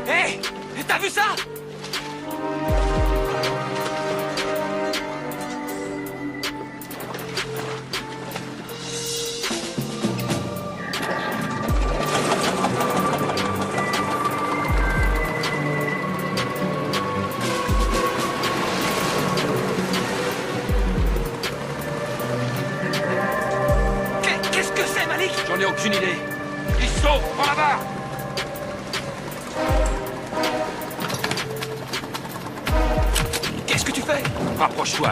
Hé! T'as vu ça? Qu'est-ce que c'est, Malik? J'en ai aucune idée. Ils sont par là-bas. Qu'est-ce que tu fais? Rapproche-toi.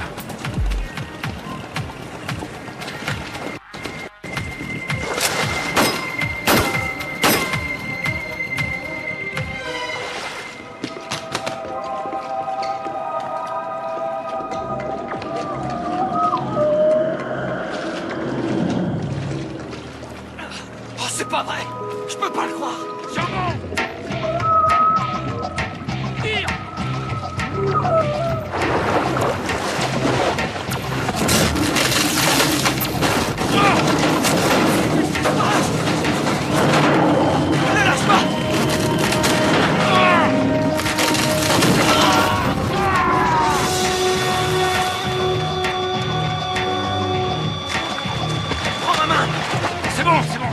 Oh, c'est pas vrai! Je peux pas le croire! Charbon! Tire! Ne lâche pas! Prends ma main! C'est bon, c'est bon.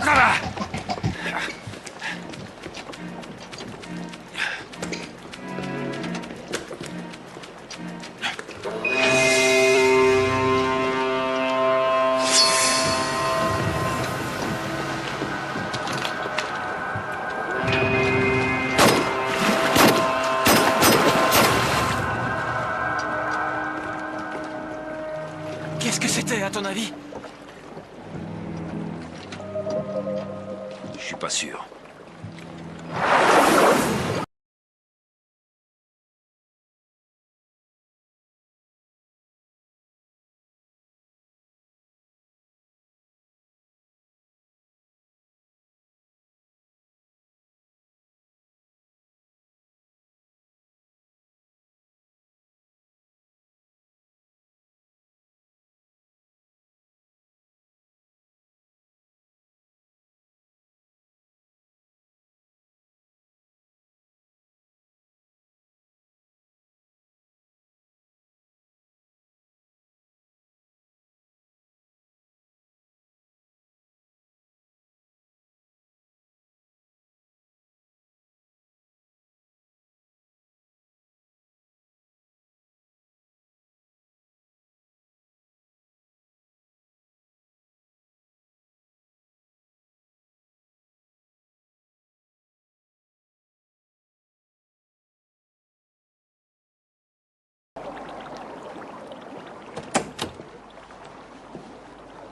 Ça va. Qu'est-ce que c'était, à ton avis? Je suis pas sûr.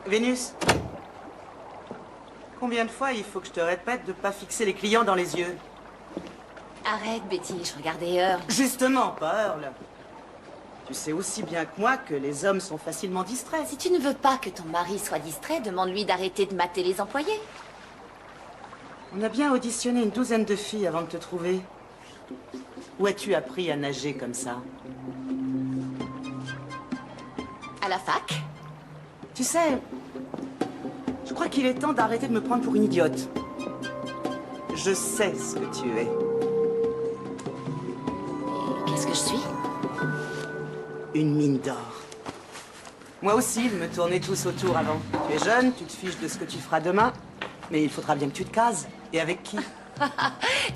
Vénus, combien de fois il faut que je te répète de pas fixer les clients dans les yeux? Arrête, Betty, je regardais Earl. Justement, pas Earl. Tu sais aussi bien que moi que les hommes sont facilement distraits. Si tu ne veux pas que ton mari soit distrait, demande-lui d'arrêter de mater les employés. On a bien auditionné une douzaine de filles avant de te trouver. Où as-tu appris à nager comme ça? À la fac? Tu sais, je crois qu'il est temps d'arrêter de me prendre pour une idiote. Je sais ce que tu es. Qu'est-ce que je suis? Une mine d'or. Moi aussi, ils me tournaient tous autour avant. Tu es jeune, tu te fiches de ce que tu feras demain, mais il faudra bien que tu te cases. Et avec qui?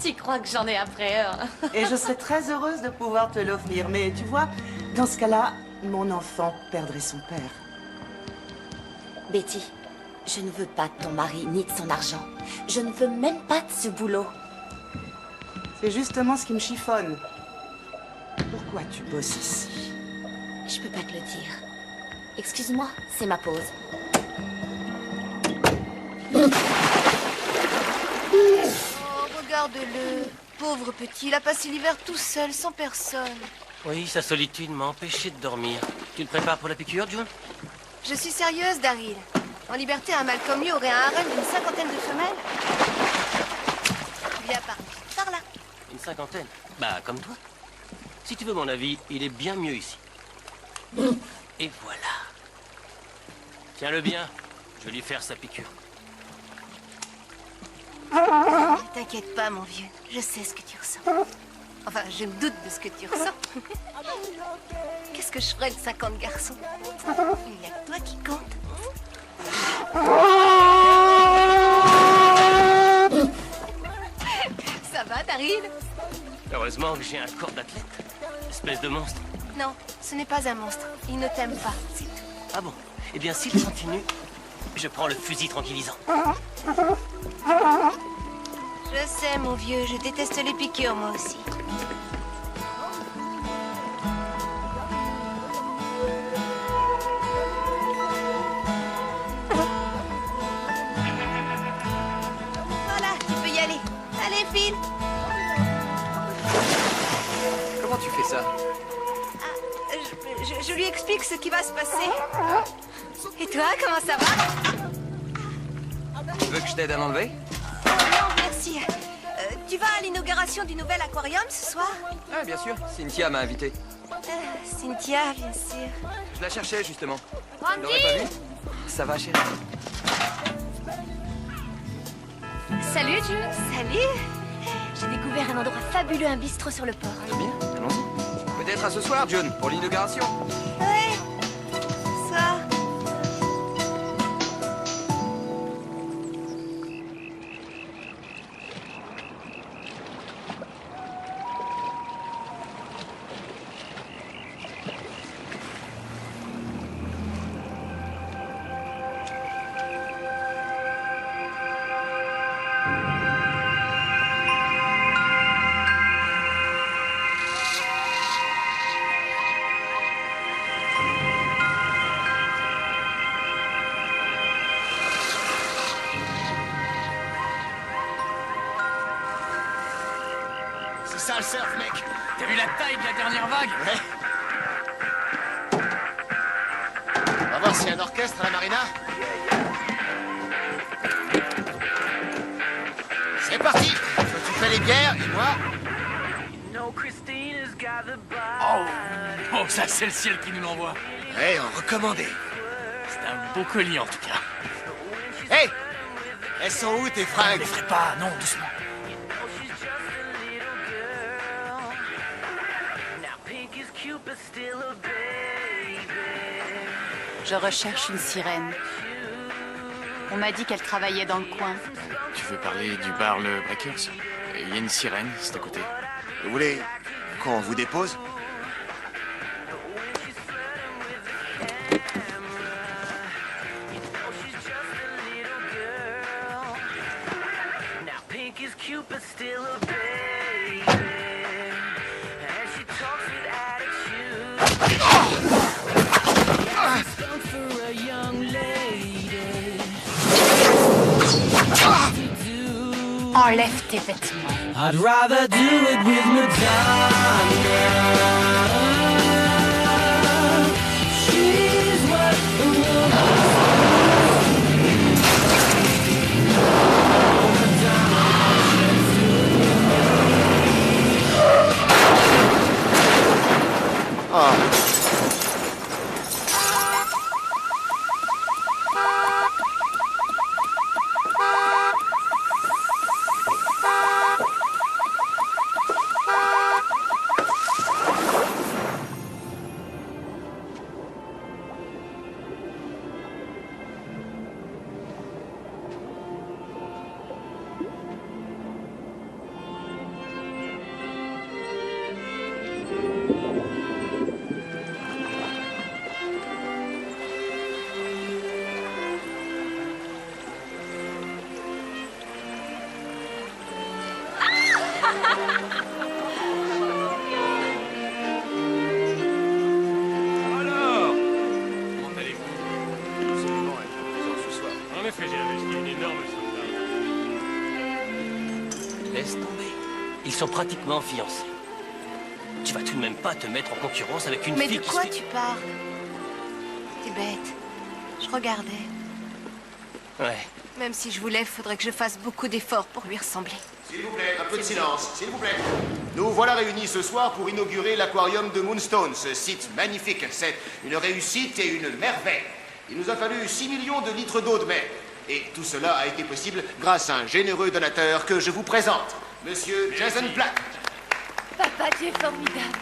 Tu crois que j'en ai après Earl? Et je serais très heureuse de pouvoir te l'offrir. Mais tu vois, dans ce cas-là, mon enfant perdrait son père. Betty, je ne veux pas de ton mari ni de son argent. Je ne veux même pas de ce boulot. C'est justement ce qui me chiffonne. Pourquoi tu bosses ici? Je peux pas te le dire. Excuse-moi, c'est ma pause. Oh, regarde-le. Pauvre petit, il a passé l'hiver tout seul, sans personne. Oui, sa solitude m'a empêché de dormir. Tu te prépares pour la piqûre, June? Je suis sérieuse, Daryl. En liberté, un mâle comme lui aurait un harem d'une cinquantaine de femelles. Viens par là. Une cinquantaine? Bah, comme toi. Si tu veux mon avis, il est bien mieux ici. Et voilà. Tiens-le bien. Je vais lui faire sa piqûre. Ne t'inquiète pas, mon vieux. Je sais ce que tu ressens. Enfin, je me doute de ce que tu ressens. Qu'est-ce que je ferais de 50 garçons? Il n'y a que toi qui compte. Ça va, Daryl? Heureusement que j'ai un corps d'athlète. Espèce de monstre. Non, ce n'est pas un monstre. Il ne t'aime pas, c'est tout. Ah bon? Eh bien, s'il continue, je prends le fusil tranquillisant. Je sais, mon vieux, je déteste les piqûres, moi aussi. Voilà, tu peux y aller. Allez, file. Comment tu fais ça? Je lui explique ce qui va se passer. Et toi, comment ça va? Tu veux que je t'aide à l'enlever? Non, merci. Tu vas à l'inauguration du nouvel aquarium ce soir? Ah, bien sûr. Cynthia m'a invité. Cynthia, bien sûr. Je la cherchais, justement. Tu Randy! l'aurais pas vu? Ça va, chérie? Salut, Jules. Salut. J'ai découvert un endroit fabuleux, un bistrot sur le port. Bien, allons-y. Peut-être à ce soir, John, pour l'inauguration. Ouais. Ça. C'est ça le surf, mec. T'as vu la taille de la dernière vague? Ouais. On va voir s'il y a un orchestre à la marina. C'est parti. Toi, tu fais les bières et moi... Oh, ça c'est le ciel qui nous l'envoie. Ouais, on recommandait. C'est un beau colis en tout cas. Hey, elles sont où tes fringues? Les ferai pas, non, doucement. Je recherche une sirène. On m'a dit qu'elle travaillait dans le coin. Tu veux parler du bar Le Breakers? Il y a une sirène, c'est à côté. Vous voulez qu'on vous dépose? Enlève tes vêtements. I'd rather do it with Madonna. She's what the Alors, comment allez-vous? Absolument, elle est présente ce soir. En effet, j'ai acheté une énorme somme. Laisse tomber. Ils sont pratiquement fiancés. Tu vas tout de même pas te mettre en concurrence avec une Mais fille de qui quoi se fait... tu parles? T'es bête. Je regardais. Ouais, Même si je voulais, faudrait que je fasse beaucoup d'efforts pour lui ressembler. S'il vous plaît, un peu de silence, s'il vous plaît. Nous voilà réunis ce soir pour inaugurer l'aquarium de Moonstone, ce site magnifique. C'est une réussite et une merveille. Il nous a fallu 6 millions de litres d'eau de mer. Et tout cela a été possible grâce à un généreux donateur que je vous présente, Monsieur Jason Black. Papa, tu es formidable.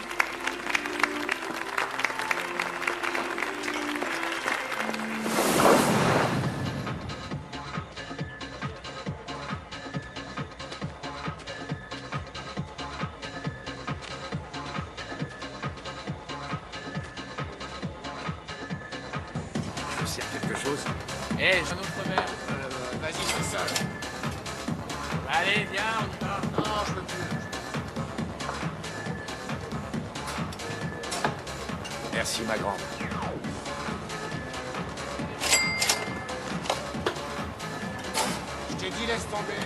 Je sers quelque chose. Hé, j'ai un autre verre. Vas-y, fais ça. Allez, viens, on y va. Non, je peux plus. Merci, ma grande. Je t'ai dit, laisse tomber.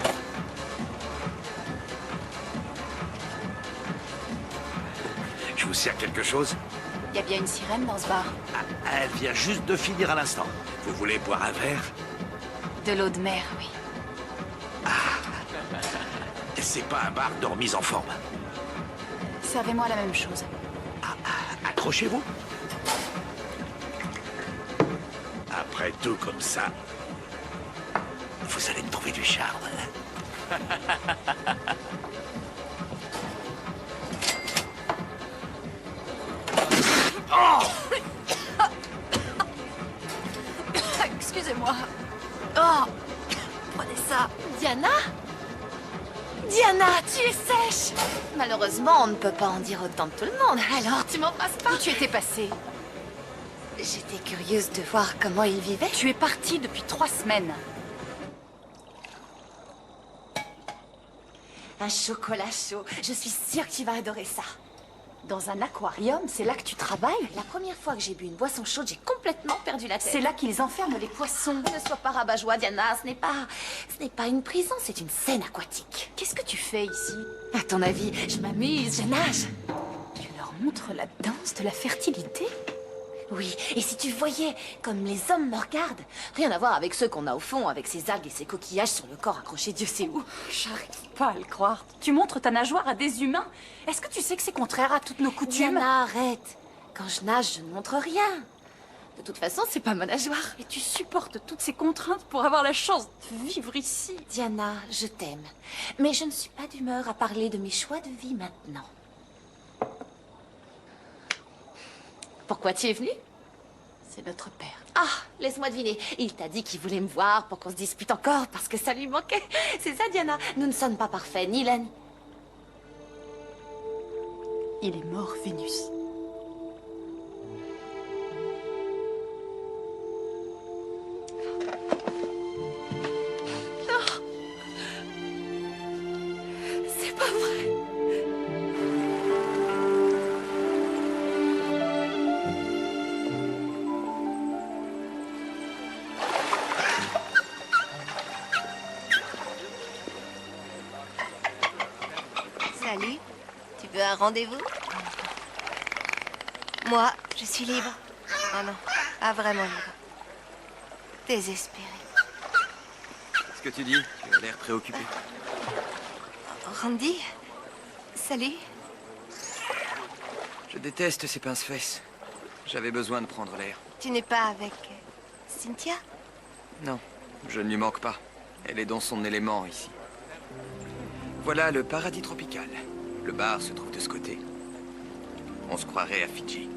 Je vous sers quelque chose? Il y a bien une sirène dans ce bar. Ah, elle vient juste de finir à l'instant. Vous voulez boire un verre? De l'eau de mer, oui. C'est pas un bar de remise en forme. Servez-moi la même chose. Accrochez-vous. Après tout comme ça, vous allez me trouver du charme. Excusez-moi. Oh, prenez ça. Diana? Diana, tu es sèche. Malheureusement, on ne peut pas en dire autant de tout le monde. Alors, tu m'embrasses pas? Où tu étais passée? J'étais curieuse de voir comment il vivait. Tu es partie depuis 3 semaines. Un chocolat chaud. Je suis sûre que tu vas adorer ça. Dans un aquarium, c'est là que tu travailles? La première fois que j'ai bu une boisson chaude, j'ai complètement perdu la tête. C'est là qu'ils enferment les poissons. Ne sois pas rabat-joie, Diana. Ce n'est pas une prison, c'est une scène aquatique. Qu'est-ce que tu fais ici? À ton avis, je m'amuse, je nage. Tu leur montres la danse de la fertilité? Oui, et si tu voyais comme les hommes me regardent, rien à voir avec ceux qu'on a au fond, avec ces algues et ces coquillages sur le corps accrochés Dieu sait où. J'arrive pas à le croire. Tu montres ta nageoire à des humains? Est-ce que tu sais que c'est contraire à toutes nos coutumes? Diana, arrête. Quand je nage, je ne montre rien. De toute façon, c'est pas ma nageoire. Et tu supportes toutes ces contraintes pour avoir la chance de vivre ici? Diana, je t'aime. Mais je ne suis pas d'humeur à parler de mes choix de vie maintenant. Pourquoi tu es venue? C'est notre père. Ah, laisse-moi deviner. Il t'a dit qu'il voulait me voir pour qu'on se dispute encore parce que ça lui manquait. C'est ça, Diana. Nous ne sommes pas parfaits, ni l'un. Il est mort, Vénus. Non. C'est pas vrai. Salut. Tu veux un rendez-vous? Moi, je suis libre. Oh non, pas vraiment libre. Désespérée. Ce que tu dis, tu as l'air préoccupé. Randy? Salut. Je déteste ces pince-fesses. J'avais besoin de prendre l'air. Tu n'es pas avec Cynthia? Non, je ne lui manque pas. Elle est dans son élément ici. Voilà le paradis tropical. Le bar se trouve de ce côté. On se croirait à Fidji.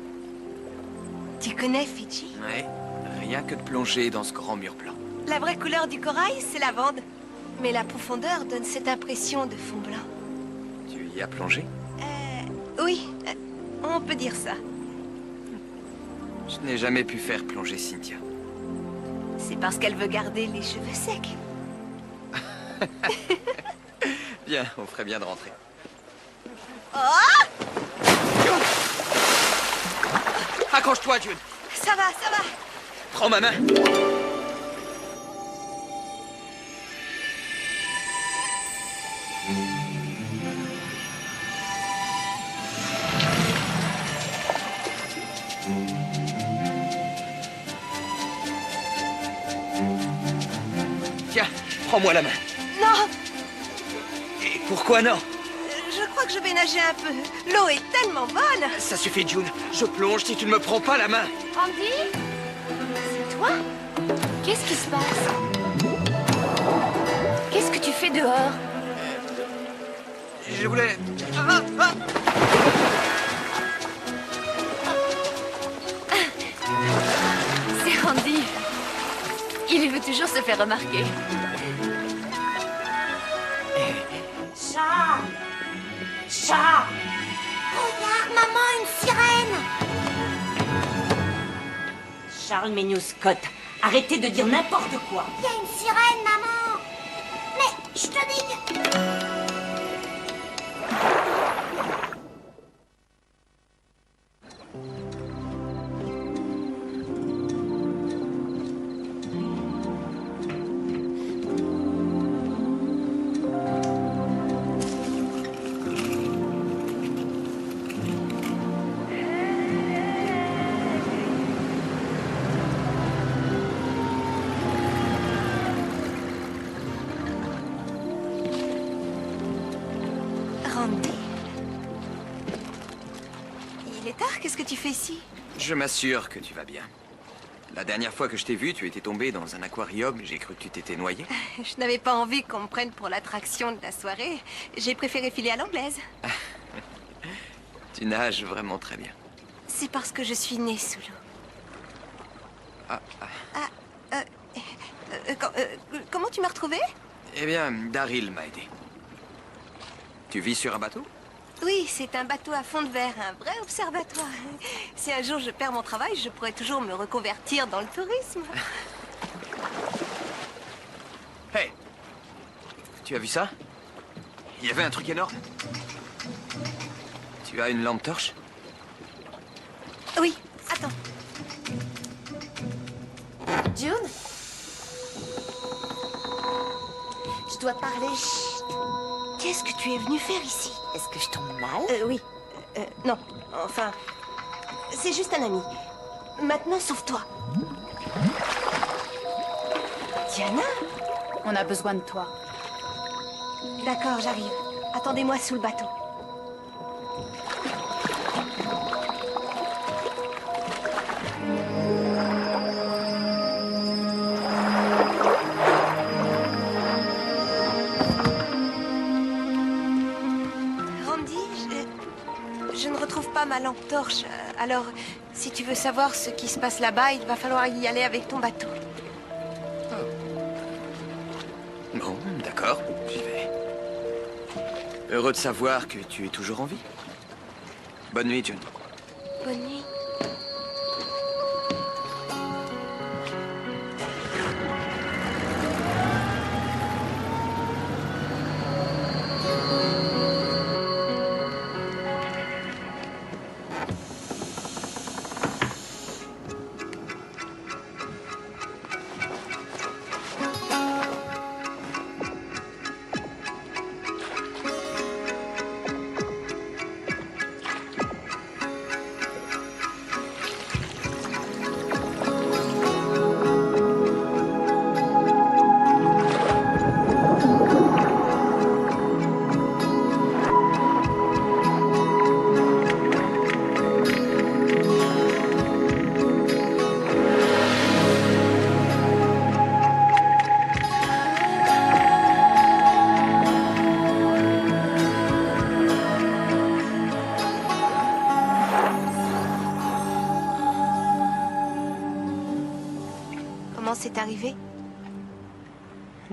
Tu connais Fidji? Ouais, rien que de plonger dans ce grand mur blanc. La vraie couleur du corail, c'est lavande. Mais la profondeur donne cette impression de fond blanc. Tu y as plongé? Oui, on peut dire ça. Je n'ai jamais pu faire plonger Cynthia. C'est parce qu'elle veut garder les cheveux secs. Bien, on ferait bien de rentrer. Oh! Accroche-toi, Jude. Ça va, ça va. Prends ma main. Tiens, Prends-moi la main. Non, Et pourquoi non? je crois que je vais nager un peu. L'eau est tellement bonne. Ça suffit, June. Je plonge si tu ne me prends pas la main. Andy? C'est toi? Qu'est-ce qui se passe? Qu'est-ce que tu fais dehors? Je voulais... C'est Andy. Il veut toujours se faire remarquer. Charles! Charles! Regarde, maman, une sirène! Charles Méniou Scott, arrêtez de dire n'importe quoi. Il y a une sirène, maman! Mais je te dis que... Randy. Il est tard, qu'est-ce que tu fais ici? Je m'assure que tu vas bien. La dernière fois que je t'ai vu, tu étais tombé dans un aquarium. J'ai cru que tu t'étais noyé. Je n'avais pas envie qu'on me prenne pour l'attraction de la soirée. J'ai préféré filer à l'anglaise. Tu nages vraiment très bien. C'est parce que je suis née sous l'eau. Comment tu m'as retrouvée? Eh bien, Daryl m'a aidé. Tu vis sur un bateau? Oui, c'est un bateau à fond de verre, un vrai observatoire. Si un jour je perds mon travail, je pourrais toujours me reconvertir dans le tourisme. Hey! Tu as vu ça? Il y avait un truc énorme. Tu as une lampe torche? Oui, attends. June? Je dois parler. Chut. Qu'est-ce que tu es venu faire ici? Est-ce que je tombe mal? Oui. Non, enfin... C'est juste un ami. Maintenant, sauve-toi. Diana? On a besoin de toi. D'accord, j'arrive. Attendez-moi sous le bateau. Je ne retrouve pas ma lampe torche. Alors, si tu veux savoir ce qui se passe là-bas, il va falloir y aller avec ton bateau. Bon, d'accord, j'y vais. Heureux de savoir que tu es toujours en vie. Bonne nuit, June. Bonne nuit. Comment c'est arrivé?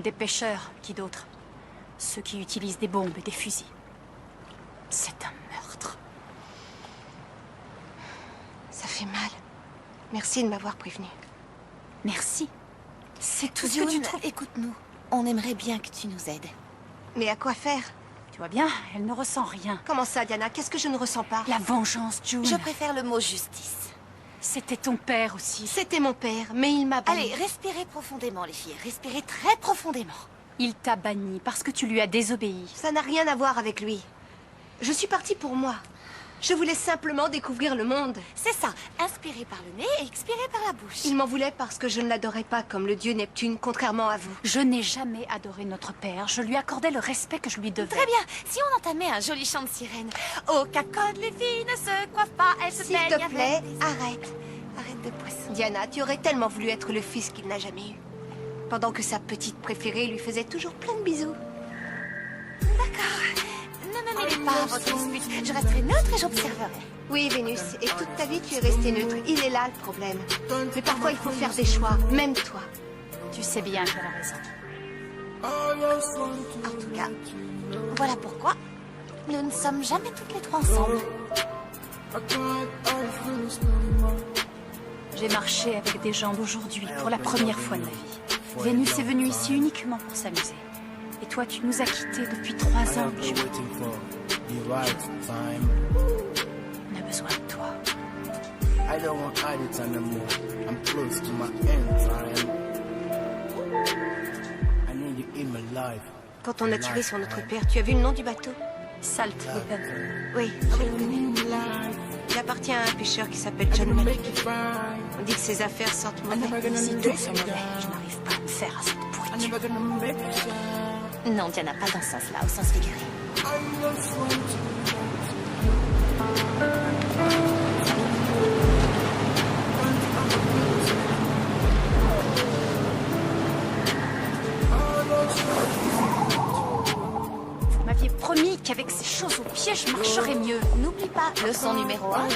Des pêcheurs, qui d'autre? Ceux qui utilisent des bombes et des fusils. C'est un meurtre. Ça fait mal. Merci de m'avoir prévenu. Merci. C'est tout ce June, que tu trouves. écoute-nous. On aimerait bien que tu nous aides. Mais à quoi faire? Tu vois bien, elle ne ressent rien. Comment ça, Diana? Qu'est-ce que je ne ressens pas? La vengeance, June. Je préfère le mot justice. C'était ton père aussi. C'était mon père, mais il m'a banni. Allez, respirez profondément, les filles. Respirez très profondément. Il t'a banni parce que tu lui as désobéi. Ça n'a rien à voir avec lui. Je suis partie pour moi. Je voulais simplement découvrir le monde. C'est ça, inspiré par le nez et expiré par la bouche. Il m'en voulait parce que je ne l'adorais pas comme le dieu Neptune, contrairement à vous. Je n'ai jamais adoré notre père. Je lui accordais le respect que je lui devais. Très bien, si on entamait un joli chant de sirène. Au cacode, les filles ne se coiffent pas, elles se S'il peignent te avec plaît, des- arrête. Arrête de poisson. Diana, tu aurais tellement voulu être le fils qu'il n'a jamais eu. Pendant que sa petite préférée lui faisait toujours plein de bisous. D'accord. Ne me mêlez pas à votre dispute. Je resterai neutre et j'observerai. Oui, Vénus, et toute ta vie tu es restée neutre. Il est là le problème. Mais parfois il faut faire des choix, même toi. Tu sais bien qu'elle a raison. En tout cas, voilà pourquoi nous ne sommes jamais toutes les trois ensemble. J'ai marché avec des jambes aujourd'hui pour la première fois de ma vie. Vénus est venue ici uniquement pour s'amuser. Et toi, tu nous as quittés depuis 3 ans, Jules. On a besoin de toi. I don't want it anymore. I'm close to my end time. I need you in my life. Quand on a tiré sur notre père, tu as vu le nom du bateau? Salt Weapon. Oui, je le connais. Il appartient à un pêcheur qui s'appelle John Malik. On dit que ses affaires sortent mauvais. Si tout se mauvais, je n'arrive pas à me faire à cette pourriture. Non, Diana, pas dans ce sens-là, au sens figuré. Vous m'aviez promis qu'avec ces choses aux pieds, je marcherais mieux. N'oublie pas, leçon numéro 1.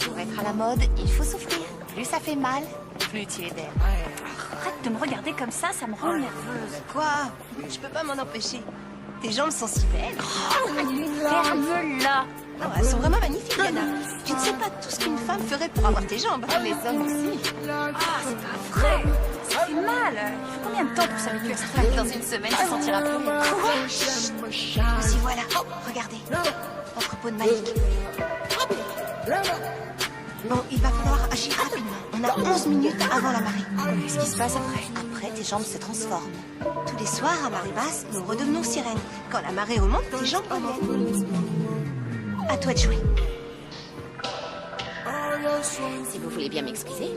Pour être à la mode, il faut souffrir. Plus ça fait mal, plus tu es belle. Arrête de me regarder comme ça me rend nerveuse. Quoi? Je peux pas m'en empêcher. Tes jambes sont si belles. Ferme-la. Oh, elles sont vraiment magnifiques, Diana. Tu ne sais pas tout ce qu'une femme ferait pour avoir tes jambes. Les hommes aussi. Ah, c'est pas vrai. Ça fait mal. Il faut combien de temps pour s'habituer à ça? Dans une semaine, tu sentiras plus rien. Quoi? Chut. Aussi, voilà. Oh, regardez. Entrepôt de Malik. Bon, il va falloir agir rapidement. On a 11 minutes avant la marée. Qu'est-ce qui se passe après? Après, tes jambes se transforment. Tous les soirs, à marée basse, nous redevenons sirènes. Quand la marée remonte, tes jambes reviennent. À toi de jouer. Si vous voulez bien m'excuser.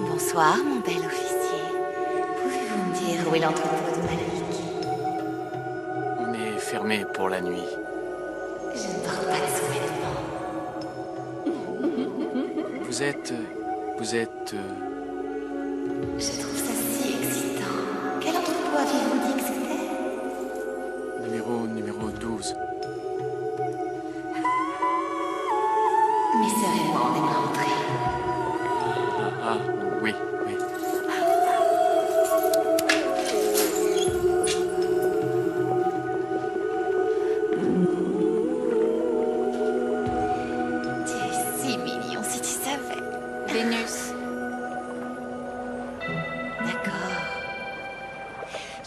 Bonsoir, mon bel officier. Pouvez-vous me dire où est l'entrepôt de Malik? On est fermé pour la nuit. Je ne porte pas de sous-vêtements. Vous êtes... Je trouve ça si excitant. Quel entrepôt aviez-vous dit que c'était? numéro 12. Mais serez-moi, on aimerait entrer. Ah, oui. Tu es si mignon si tu savais. Vénus. D'accord.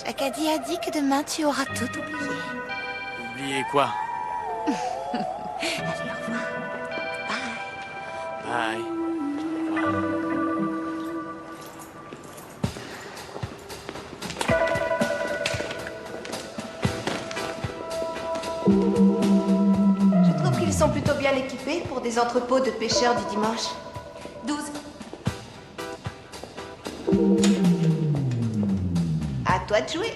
Jacadi a dit que demain tu auras tout oublié. Oubliez quoi? Allez, au revoir. Bye. Bye. Je trouve qu'ils sont plutôt bien équipés pour des entrepôts de pêcheurs du dimanche. 12. À toi de jouer.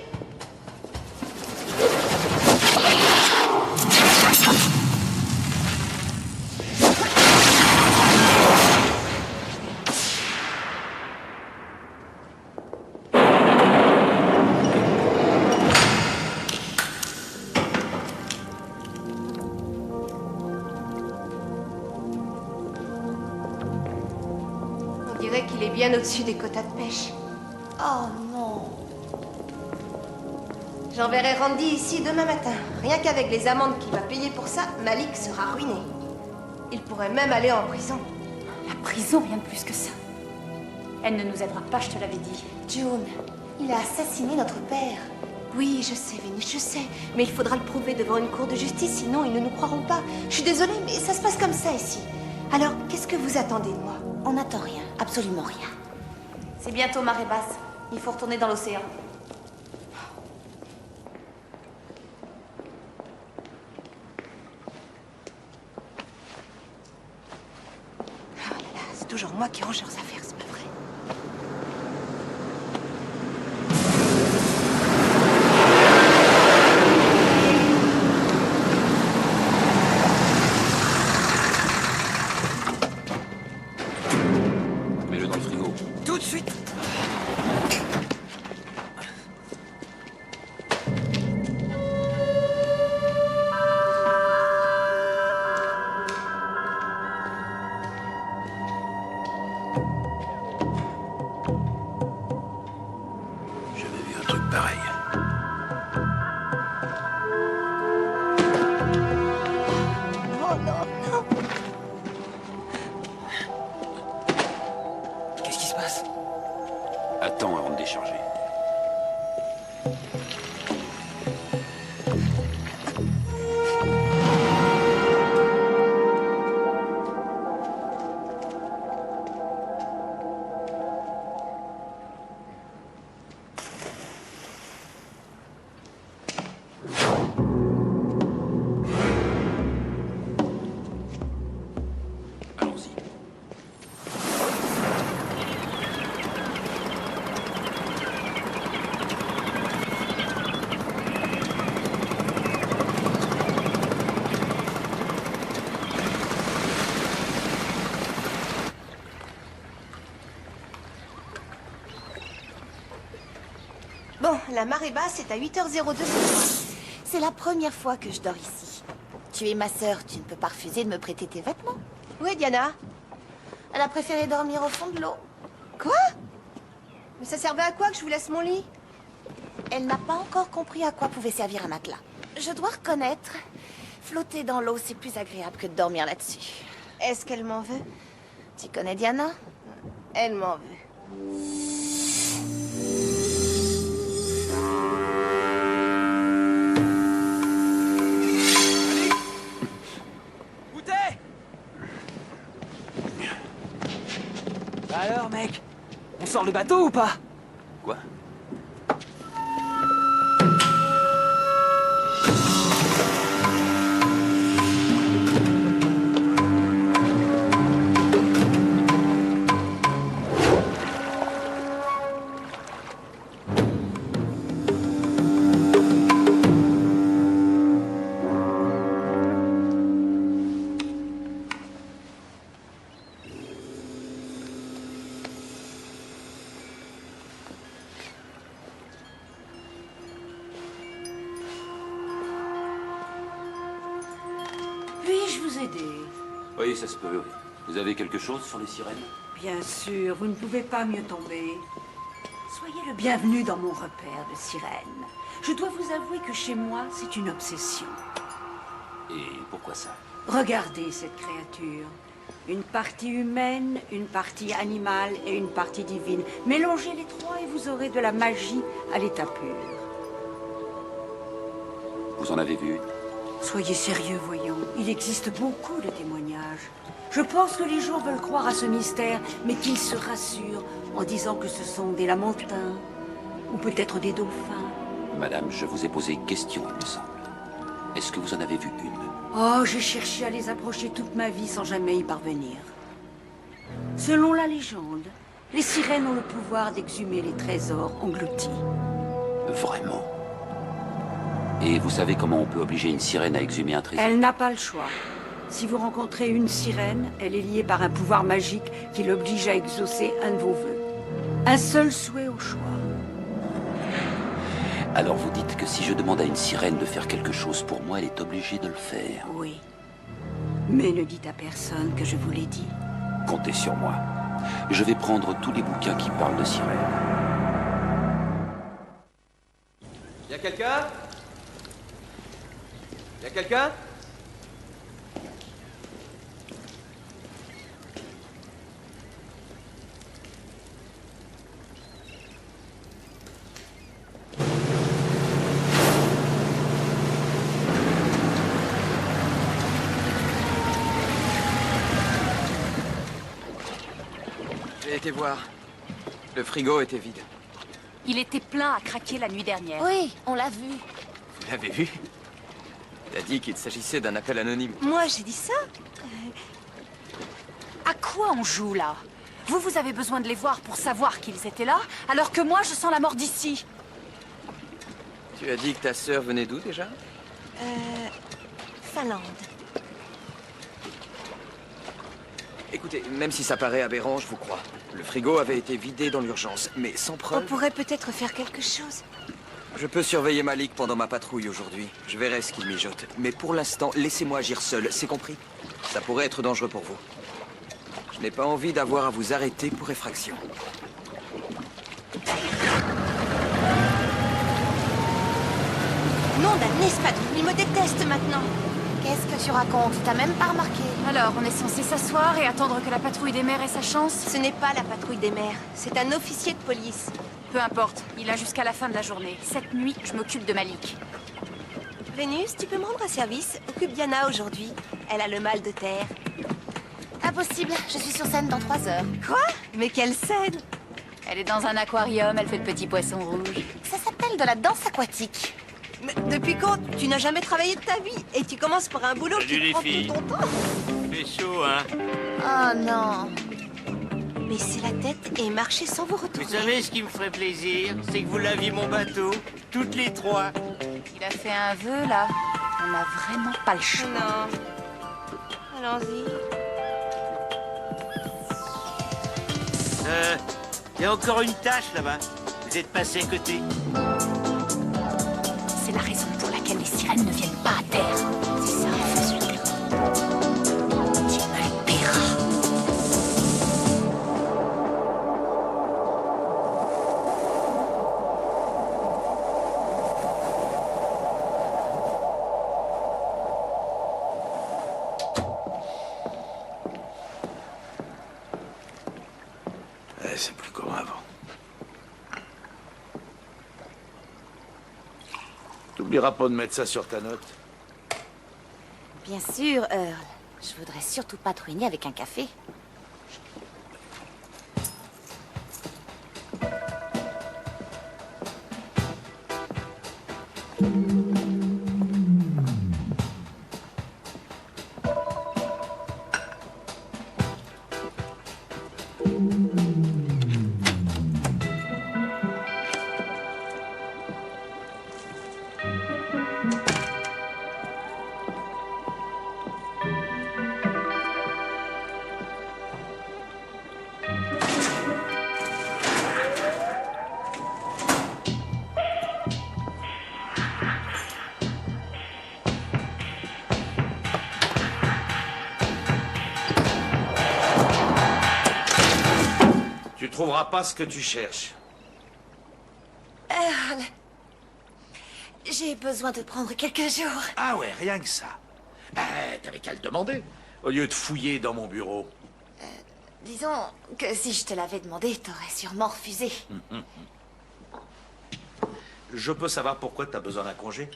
On dirait qu'il est bien au-dessus des quotas de pêche. Oh non. J'enverrai Randy ici demain matin. Rien qu'avec les amendes qu'il va payer pour ça, Malik sera ruiné. Il pourrait même aller en prison. La prison, rien de plus que ça. Elle ne nous aidera pas, je te l'avais dit. June, Il a assassiné notre père. Oui, je sais, Vénus, je sais. Mais il faudra le prouver devant une cour de justice, sinon ils ne nous croiront pas. Je suis désolée, mais ça se passe comme ça ici. Alors, qu'est-ce que vous attendez de moi? On n'attend rien, absolument rien. C'est bientôt marée basse. Il faut retourner dans l'océan. Oh là là, c'est toujours moi qui range leurs affaires, c'est pas vrai. Mets-le dans le frigo. Tout de suite. J'avais vu un truc pareil. Oh non, non. Qu'est-ce qui se passe? Attends avant de décharger. Allons-y. Bon, la marée basse est à 8h02 ce soir. C'est la première fois que je dors ici. Tu es ma sœur, tu ne peux pas refuser de me prêter tes vêtements. Où est Diana? Elle a préféré dormir au fond de l'eau. Quoi? Mais ça servait à quoi que je vous laisse mon lit? Elle n'a pas encore compris à quoi pouvait servir un matelas. Je dois reconnaître, flotter dans l'eau, c'est plus agréable que de dormir là-dessus. Est-ce qu'elle m'en veut? Tu connais Diana? Elle m'en veut. Où t'es? Bah alors, mec, on sort le bateau ou pas? Quoi? Puis-je vous aider? Oui, ça se peut, oui. Vous avez quelque chose sur les sirènes? Bien sûr, vous ne pouvez pas mieux tomber. Soyez le bienvenu dans mon repère de sirènes. Je dois vous avouer que chez moi, c'est une obsession. Et pourquoi ça? Regardez cette créature. Une partie humaine, une partie animale et une partie divine. Mélangez les trois et vous aurez de la magie à l'état pur. Vous en avez vu une? Soyez sérieux, voyons. Il existe beaucoup de témoignages. Je pense que les gens veulent croire à ce mystère, mais qu'ils se rassurent en disant que ce sont des lamentins, ou peut-être des dauphins. Madame, je vous ai posé une question, il me semble. Est-ce que vous en avez vu une? Oh, j'ai cherché à les approcher toute ma vie sans jamais y parvenir. Selon la légende, les sirènes ont le pouvoir d'exhumer les trésors engloutis. Vraiment? Et vous savez comment on peut obliger une sirène à exhumer un trésor? Elle n'a pas le choix. Si vous rencontrez une sirène, elle est liée par un pouvoir magique qui l'oblige à exaucer un de vos vœux. Un seul souhait au choix. Alors vous dites que si je demande à une sirène de faire quelque chose pour moi, elle est obligée de le faire. Oui. Mais ne dites à personne que je vous l'ai dit. Comptez sur moi. Je vais prendre tous les bouquins qui parlent de sirènes. Y a quelqu'un? Y a quelqu'un? été voir. Le frigo était vide. Il était plein à craquer la nuit dernière. Oui, on l'a vu. Vous l'avez vu? Il a dit qu'il s'agissait d'un appel anonyme. Moi, j'ai dit ça. À quoi on joue, là? Vous avez besoin de les voir pour savoir qu'ils étaient là, alors que moi, je sens la mort d'ici. Tu as dit que ta sœur venait d'où, déjà? Finlande. Écoutez, même si ça paraît aberrant, je vous crois. Le frigo avait été vidé dans l'urgence, mais sans On preuve... pourrait peut-être faire quelque chose. Je peux surveiller Malik pendant ma patrouille aujourd'hui. Je verrai ce qu'il mijote. Mais pour l'instant, laissez-moi agir seul, c'est compris? Ça pourrait être dangereux pour vous. Je n'ai pas envie d'avoir à vous arrêter pour effraction. Nom d'un espadon, il me déteste maintenant. Qu'est-ce que tu racontes? T'as même pas remarqué. Alors, on est censé s'asseoir et attendre que la patrouille des mers ait sa chance? Ce n'est pas la patrouille des mers, c'est un officier de police. Peu importe, il a jusqu'à la fin de la journée. Cette nuit, je m'occupe de Malik. Vénus, tu peux me rendre un service? Occupe Diana aujourd'hui. Elle a le mal de terre. Impossible, je suis sur scène dans 3 heures. Quoi? Mais quelle scène? Elle est dans un aquarium, elle fait le petit poisson rouge. Ça s'appelle de la danse aquatique. Mais depuis quand? Tu n'as jamais travaillé de ta vie et tu commences par un boulot qui prend tout ton temps. C'est chaud, hein? Oh non. Baissez la tête et marchez sans vous retourner. Vous savez ce qui me ferait plaisir? C'est que vous laviez mon bateau, toutes les 3. Il a fait un vœu, là. On n'a vraiment pas le choix. Non. Allons-y. Il y a encore une tâche là-bas. Vous êtes passé à côté. C'est la raison pour laquelle les sirènes ne viennent pas à terre. C'est ça, la suite. Tu me le paieras. C'est plus comme avant. T'oublieras pas de mettre ça sur ta note. Bien sûr, Earl. Je voudrais surtout pas te ruiner avec un café. Tu trouveras pas ce que tu cherches. Earl, j'ai besoin de prendre quelques jours. Ah ouais, rien que ça. T'avais qu'à le demander, au lieu de fouiller dans mon bureau. Disons que si je te l'avais demandé, t'aurais sûrement refusé. Je peux savoir pourquoi t'as besoin d'un congé?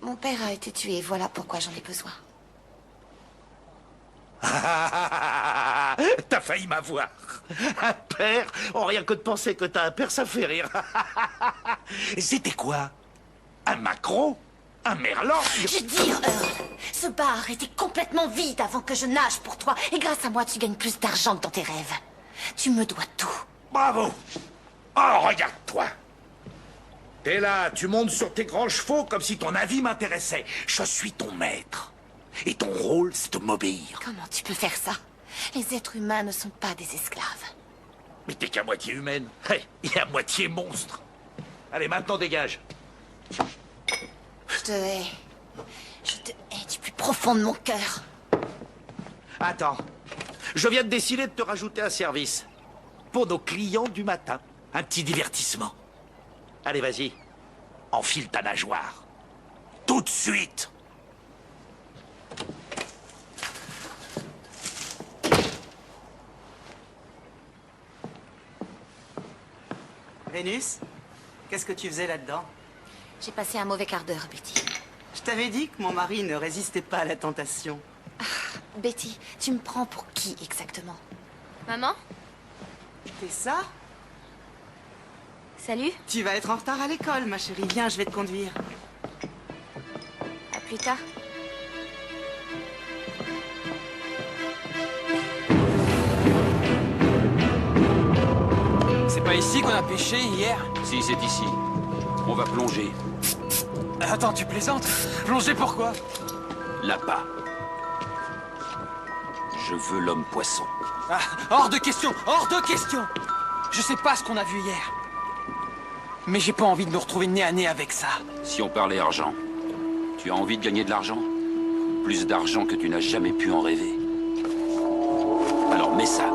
Mon père a été tué, voilà pourquoi j'en ai besoin. T'as failli m'avoir. Un père? Oh, rien que de penser que t'as un père, ça fait rire. C'était quoi? Un maquereau? Un merlan? Je veux dire, Earl, ce bar était complètement vide avant que je nage pour toi. Et grâce à moi, tu gagnes plus d'argent que dans tes rêves. Tu me dois tout. Bravo! Oh, regarde-toi! T'es là, tu montes sur tes grands chevaux comme si ton avis m'intéressait. Je suis ton maître. Et ton rôle, c'est de m'obéir. Comment tu peux faire ça? Les êtres humains ne sont pas des esclaves. Mais t'es qu'à moitié humaine. Et à moitié monstre. Allez, maintenant dégage. Je te hais. Je te hais du plus profond de mon cœur. Attends. Je viens de décider de te rajouter un service. Pour nos clients du matin. Un petit divertissement. Allez, vas-y. Enfile ta nageoire. Tout de suite. Vénus, qu'est-ce que tu faisais là-dedans? J'ai passé un mauvais quart d'heure, Betty. Je t'avais dit que mon mari ne résistait pas à la tentation. Betty, tu me prends pour qui exactement? Maman? Tessa? Salut. Tu vas être en retard à l'école, ma chérie. Viens, je vais te conduire. À plus tard. C'est pas ici qu'on a pêché hier? Si, c'est ici. On va plonger. Attends, tu plaisantes? Plonger pourquoi? L'appât. Je veux l'homme poisson. Ah, hors de question! Hors de question! Je sais pas ce qu'on a vu hier. Mais j'ai pas envie de nous retrouver nez à nez avec ça. Si on parlait argent, tu as envie de gagner de l'argent? Plus d'argent que tu n'as jamais pu en rêver. Alors mets ça.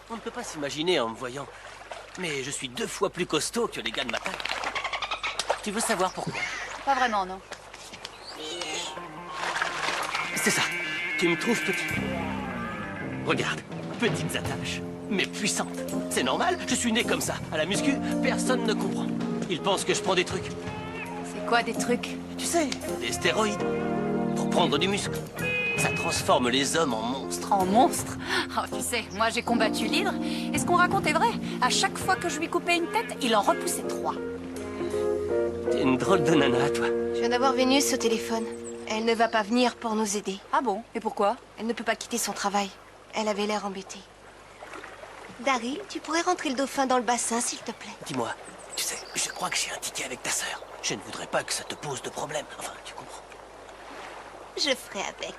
On ne peut pas s'imaginer en me voyant. Mais je suis 2 fois plus costaud que les gars de ma taille. Tu veux savoir pourquoi? Pas vraiment, non. C'est ça. Tu me trouves petit. Regarde, petites attaches, mais puissantes. C'est normal, je suis né comme ça. À la muscu, personne ne comprend. Ils pensent que je prends des trucs. C'est quoi des trucs? Tu sais, des stéroïdes. Pour prendre du muscle. Ça transforme les hommes en monstres. En monstre? Oh, tu sais, moi j'ai combattu l'hydre, et ce qu'on raconte est vrai. À chaque fois que je lui coupais une tête, il en repoussait 3. T'es une drôle de nana, toi. Je viens d'avoir Vénus au téléphone. Elle ne va pas venir pour nous aider. Ah bon? Et pourquoi? Elle ne peut pas quitter son travail. Elle avait l'air embêtée. Dari, tu pourrais rentrer le dauphin dans le bassin, s'il te plaît? Dis-moi, tu sais, je crois que j'ai un ticket avec ta sœur. Je ne voudrais pas que ça te pose de problème. Enfin, tu comprends. Je ferai avec.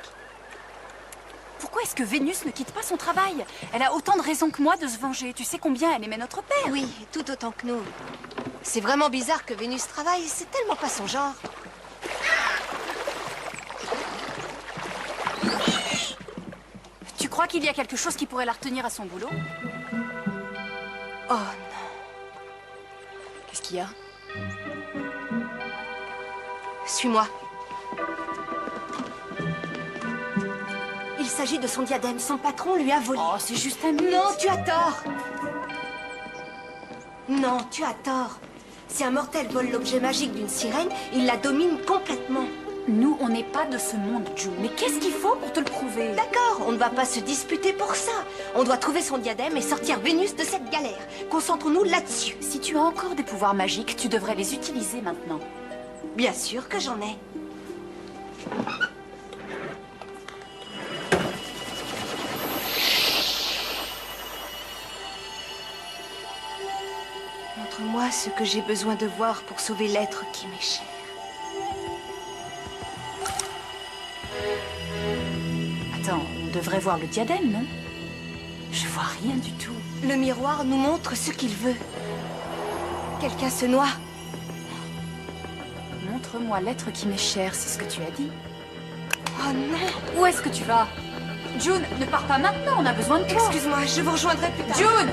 Pourquoi est-ce que Vénus ne quitte pas son travail? Elle a autant de raisons que moi de se venger. Tu sais combien elle aimait notre père? Oui, tout autant que nous. C'est vraiment bizarre que Vénus travaille, c'est tellement pas son genre. Tu crois qu'il y a quelque chose qui pourrait la retenir à son boulot? Oh non. Qu'est-ce qu'il y a? Suis-moi. Il s'agit de son diadème. Son patron lui a volé. Oh, c'est juste un mythe. Non, tu as tort. Non, tu as tort. Si un mortel vole l'objet magique d'une sirène, il la domine complètement. Nous, on n'est pas de ce monde, June. Mais qu'est-ce qu'il faut pour te le prouver? D'accord, on ne va pas se disputer pour ça. On doit trouver son diadème et sortir Vénus de cette galère. Concentrons-nous là-dessus. Si tu as encore des pouvoirs magiques, tu devrais les utiliser maintenant. Bien sûr que j'en ai. Montre-moi ce que j'ai besoin de voir pour sauver l'être qui m'est cher. Attends, on devrait voir le diadème, non? Je vois rien du tout. Le miroir nous montre ce qu'il veut. Quelqu'un se noie. Montre-moi l'être qui m'est cher, c'est ce que tu as dit. Oh non! Où est-ce que tu vas? June, ne pars pas maintenant, on a besoin de toi. Excuse-moi, je vous rejoindrai plus tard. June!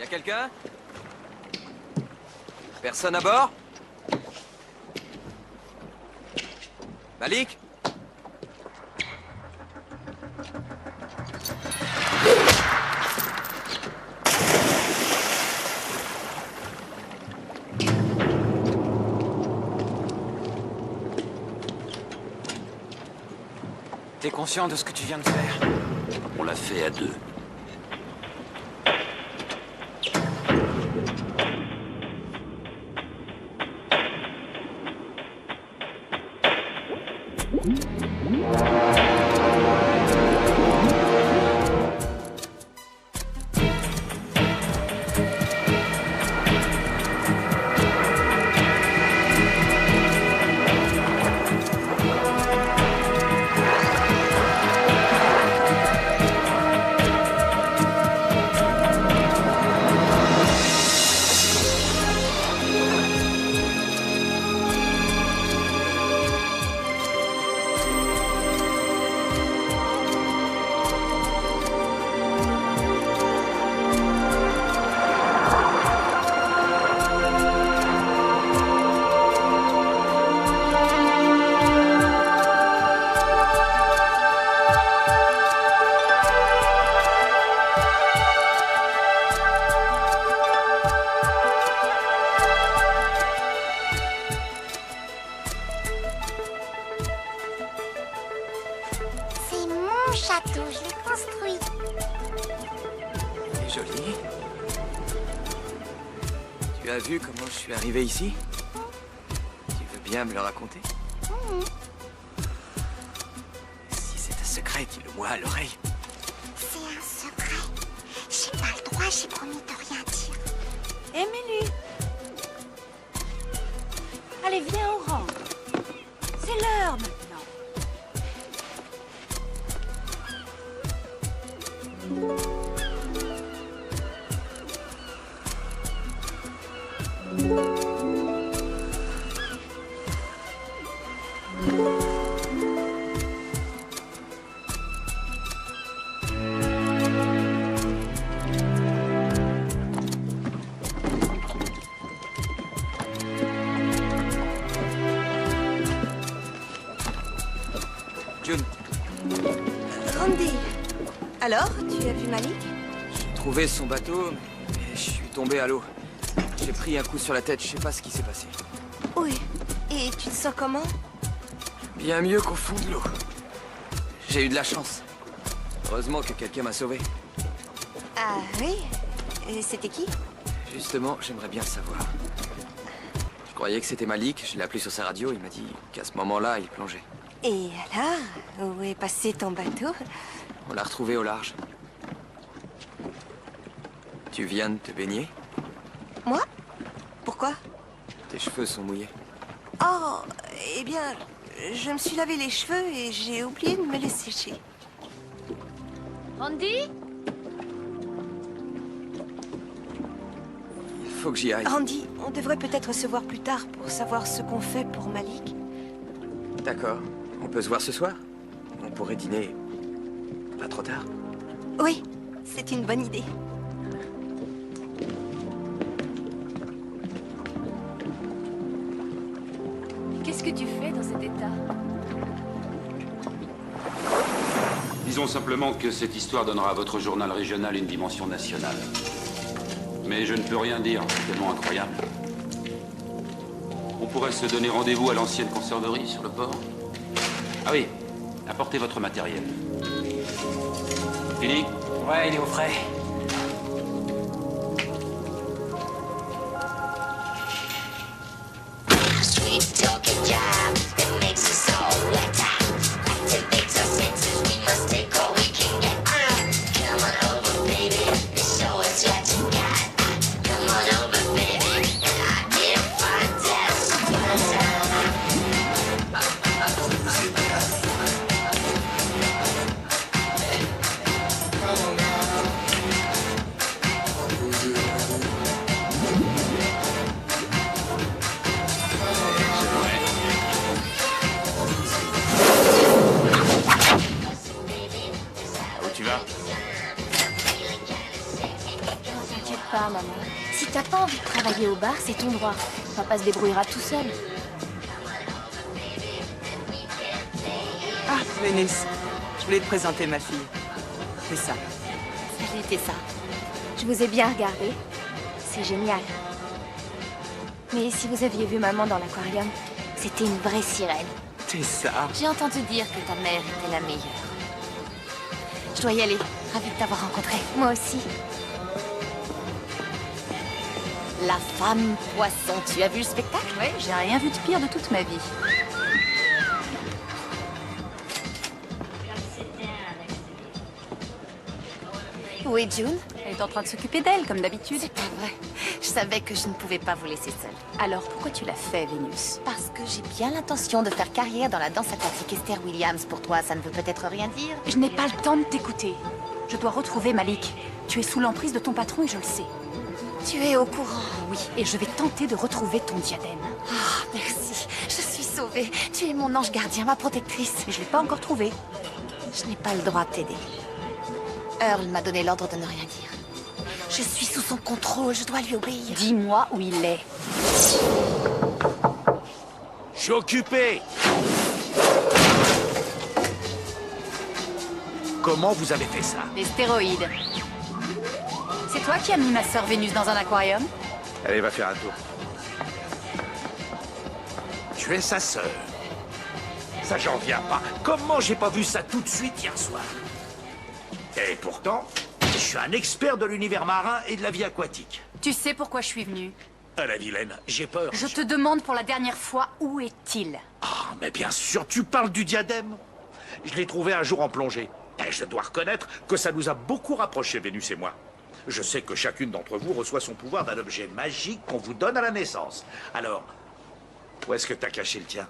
Quelqu'un? Personne à bord? Malik? T'es conscient de ce que tu viens de faire? On l'a fait à 2. Joli. Tu as vu comment je suis arrivé ici? Tu veux bien me le raconter? Si c'est un secret, dis-le-moi à l'oreille. C'est un secret. J'ai pas le droit, j'ai promis de rien dire. Émilie! Allez, viens au rang. C'est l'heure maintenant. June, Randy, alors, tu as vu Malik? j'ai trouvé son bateau, mais je suis tombé à l'eau. J'ai pris un coup sur la tête, je sais pas ce qui s'est passé. Oui. Et tu te sens comment? Bien mieux qu'au fond de l'eau. J'ai eu de la chance. Heureusement que quelqu'un m'a sauvé. Ah oui? Et c'était qui? Justement, j'aimerais bien le savoir. Je croyais que c'était Malik, je l'ai appelé sur sa radio, il m'a dit qu'à ce moment-là, il plongeait. Et alors, où est passé ton bateau? On l'a retrouvé au large. Tu viens de te baigner? Moi? Pourquoi? Tes cheveux sont mouillés. Oh, eh bien, je me suis lavé les cheveux et j'ai oublié de me les sécher. Randy? Il faut que j'y aille. Randy, on devrait peut-être se voir plus tard pour savoir ce qu'on fait pour Malik. D'accord. On peut se voir ce soir? On pourrait dîner pas trop tard. Oui, c'est une bonne idée. Qu'est-ce que tu fais dans cet état? Disons simplement que cette histoire donnera à votre journal régional une dimension nationale. Mais je ne peux rien dire, c'est tellement incroyable. On pourrait se donner rendez-vous à l'ancienne conserverie sur le port. Ah oui, apportez votre matériel. Fini? Ouais, il est au frais. Maman. Si t'as pas envie de travailler au bar, c'est ton droit. Papa se débrouillera tout seul. Ah, Vénus, je voulais te présenter ma fille. C'est ça. Salut, Tessa. Je vous ai bien regardé. C'est génial. Mais si vous aviez vu maman dans l'aquarium, c'était une vraie sirène. C'est ça. J'ai entendu dire que ta mère était la meilleure. Je dois y aller. Ravie de t'avoir rencontré. Moi aussi. La femme poisson. Tu as vu le spectacle? Oui, j'ai rien vu de pire de toute ma vie. Où est June? Elle est en train de s'occuper d'elle, comme d'habitude. C'est pas vrai. Je savais que je ne pouvais pas vous laisser seule. Alors, pourquoi tu l'as fait, Vénus? Parce que j'ai bien l'intention de faire carrière dans la danse aquatique. Esther Williams, pour toi, ça ne veut peut-être rien dire? Je n'ai pas le temps de t'écouter. Je dois retrouver Malik. Tu es sous l'emprise de ton patron et je le sais. Tu es au courant? Oui, et je vais tenter de retrouver ton diadème. Ah, merci. Je suis sauvée. Tu es mon ange gardien, ma protectrice. Mais je ne l'ai pas encore trouvé. Je n'ai pas le droit de t'aider. Earl m'a donné l'ordre de ne rien dire. Je suis sous son contrôle, je dois lui obéir. Dis-moi où il est. Je suis occupé. Comment vous avez fait ça? Des stéroïdes. C'est toi qui as mis ma sœur Vénus dans un aquarium? Allez, va faire un tour. Tu es sa sœur. Ça, j'en reviens pas. Comment j'ai pas vu ça tout de suite hier soir? Et pourtant, je suis un expert de l'univers marin et de la vie aquatique. Tu sais pourquoi je suis venue? À la vilaine, j'ai peur. Je te demande pour la dernière fois, où est-il? Ah, mais bien sûr, tu parles du diadème. Je l'ai trouvé un jour en plongée. Et je dois reconnaître que ça nous a beaucoup rapprochés, Vénus et moi. Je sais que chacune d'entre vous reçoit son pouvoir d'un objet magique qu'on vous donne à la naissance. Alors, où est-ce que t'as caché le tien?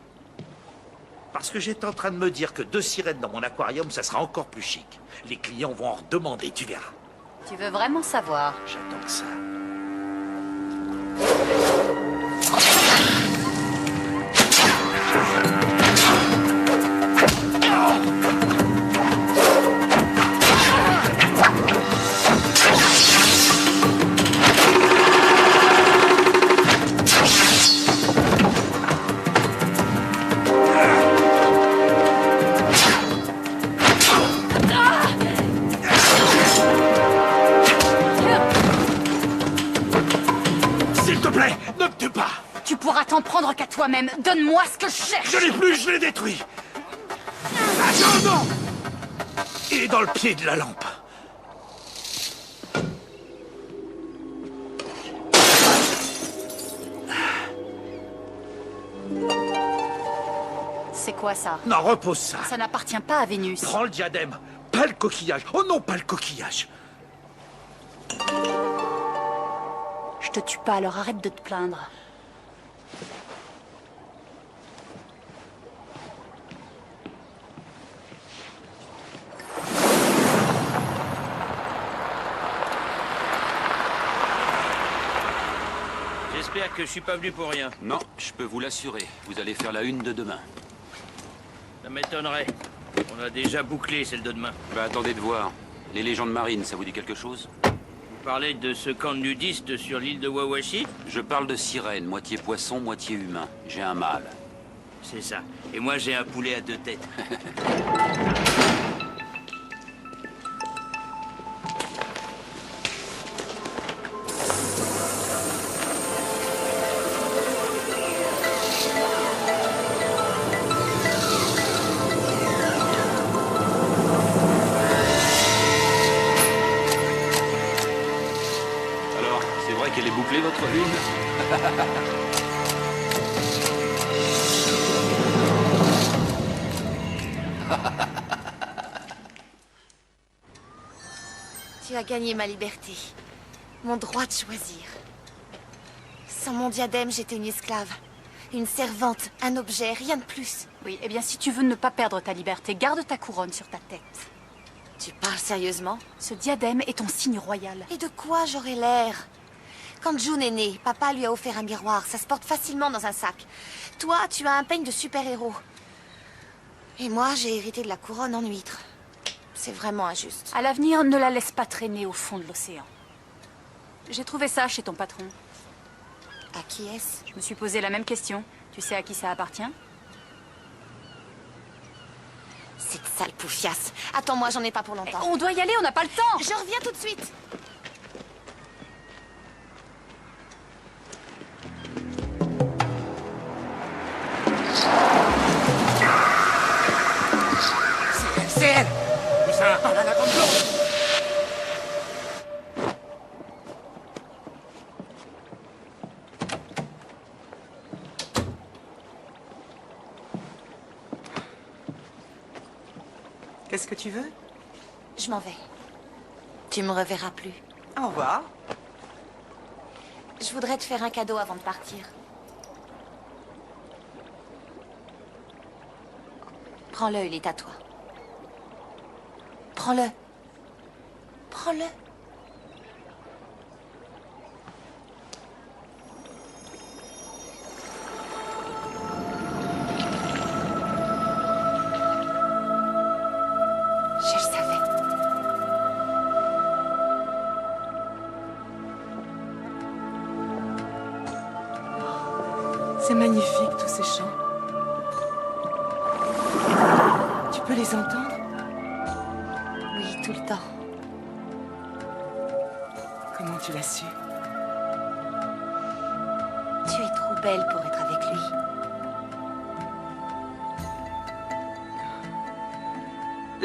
Parce que j'étais en train de me dire que 2 sirènes dans mon aquarium, ça sera encore plus chic. Les clients vont en redemander, tu verras. Tu veux vraiment savoir? J'attends ça. Tu pourras t'en prendre qu'à toi-même. Donne-moi ce que je cherche. Je l'ai plus, je l'ai détruit. Attends, non. Il est dans le pied de la lampe. C'est quoi ça? Non, repose ça. Ça n'appartient pas à Vénus. Prends le diadème. Pas le coquillage. Oh non, pas le coquillage. Je te tue pas, alors arrête de te plaindre. J'espère que je suis pas venu pour rien. Non, je peux vous l'assurer. Vous allez faire la une de demain. Ça m'étonnerait. On a déjà bouclé celle de demain. Bah attendez de voir. Les légendes marines, ça vous dit quelque chose? Vous parlez de ce camp de nudistes sur l'île de Wawashi? Je parle de sirène, moitié poisson, moitié humain. J'ai un mâle. C'est ça. Et moi j'ai un poulet à 2 têtes. Alors, c'est vrai qu'elle est bouclée, votre une? Tu as gagné ma liberté. Mon droit de choisir. Sans mon diadème, j'étais une esclave. Une servante, un objet, rien de plus. Oui, eh bien si tu veux ne pas perdre ta liberté, garde ta couronne sur ta tête. Tu parles sérieusement? Ce diadème est ton signe royal. Et de quoi j'aurais l'air? Quand June est née, papa lui a offert un miroir. Ça se porte facilement dans un sac. Toi, tu as un peigne de super-héros. Et moi, j'ai hérité de la couronne en huître. C'est vraiment injuste. À l'avenir, ne la laisse pas traîner au fond de l'océan. J'ai trouvé ça chez ton patron. À qui est-ce? Je me suis posé la même question. Tu sais à qui ça appartient? Cette sale poufiasse. Attends-moi, j'en ai pas pour longtemps. On doit y aller, on n'a pas le temps. Je reviens tout de suite. C'est elle. Où ça? Dans la grande blonde. Qu'est-ce que tu veux? Je m'en vais. Tu me reverras plus. Au revoir. Je voudrais te faire un cadeau avant de partir. Prends-le, il est à toi. Prends-le. Prends-le. Je le savais. C'est magnifique, tous ces chants. Tu peux les entendre? Oui, tout le temps. Comment tu l'as su? Tu es trop belle pour être avec lui.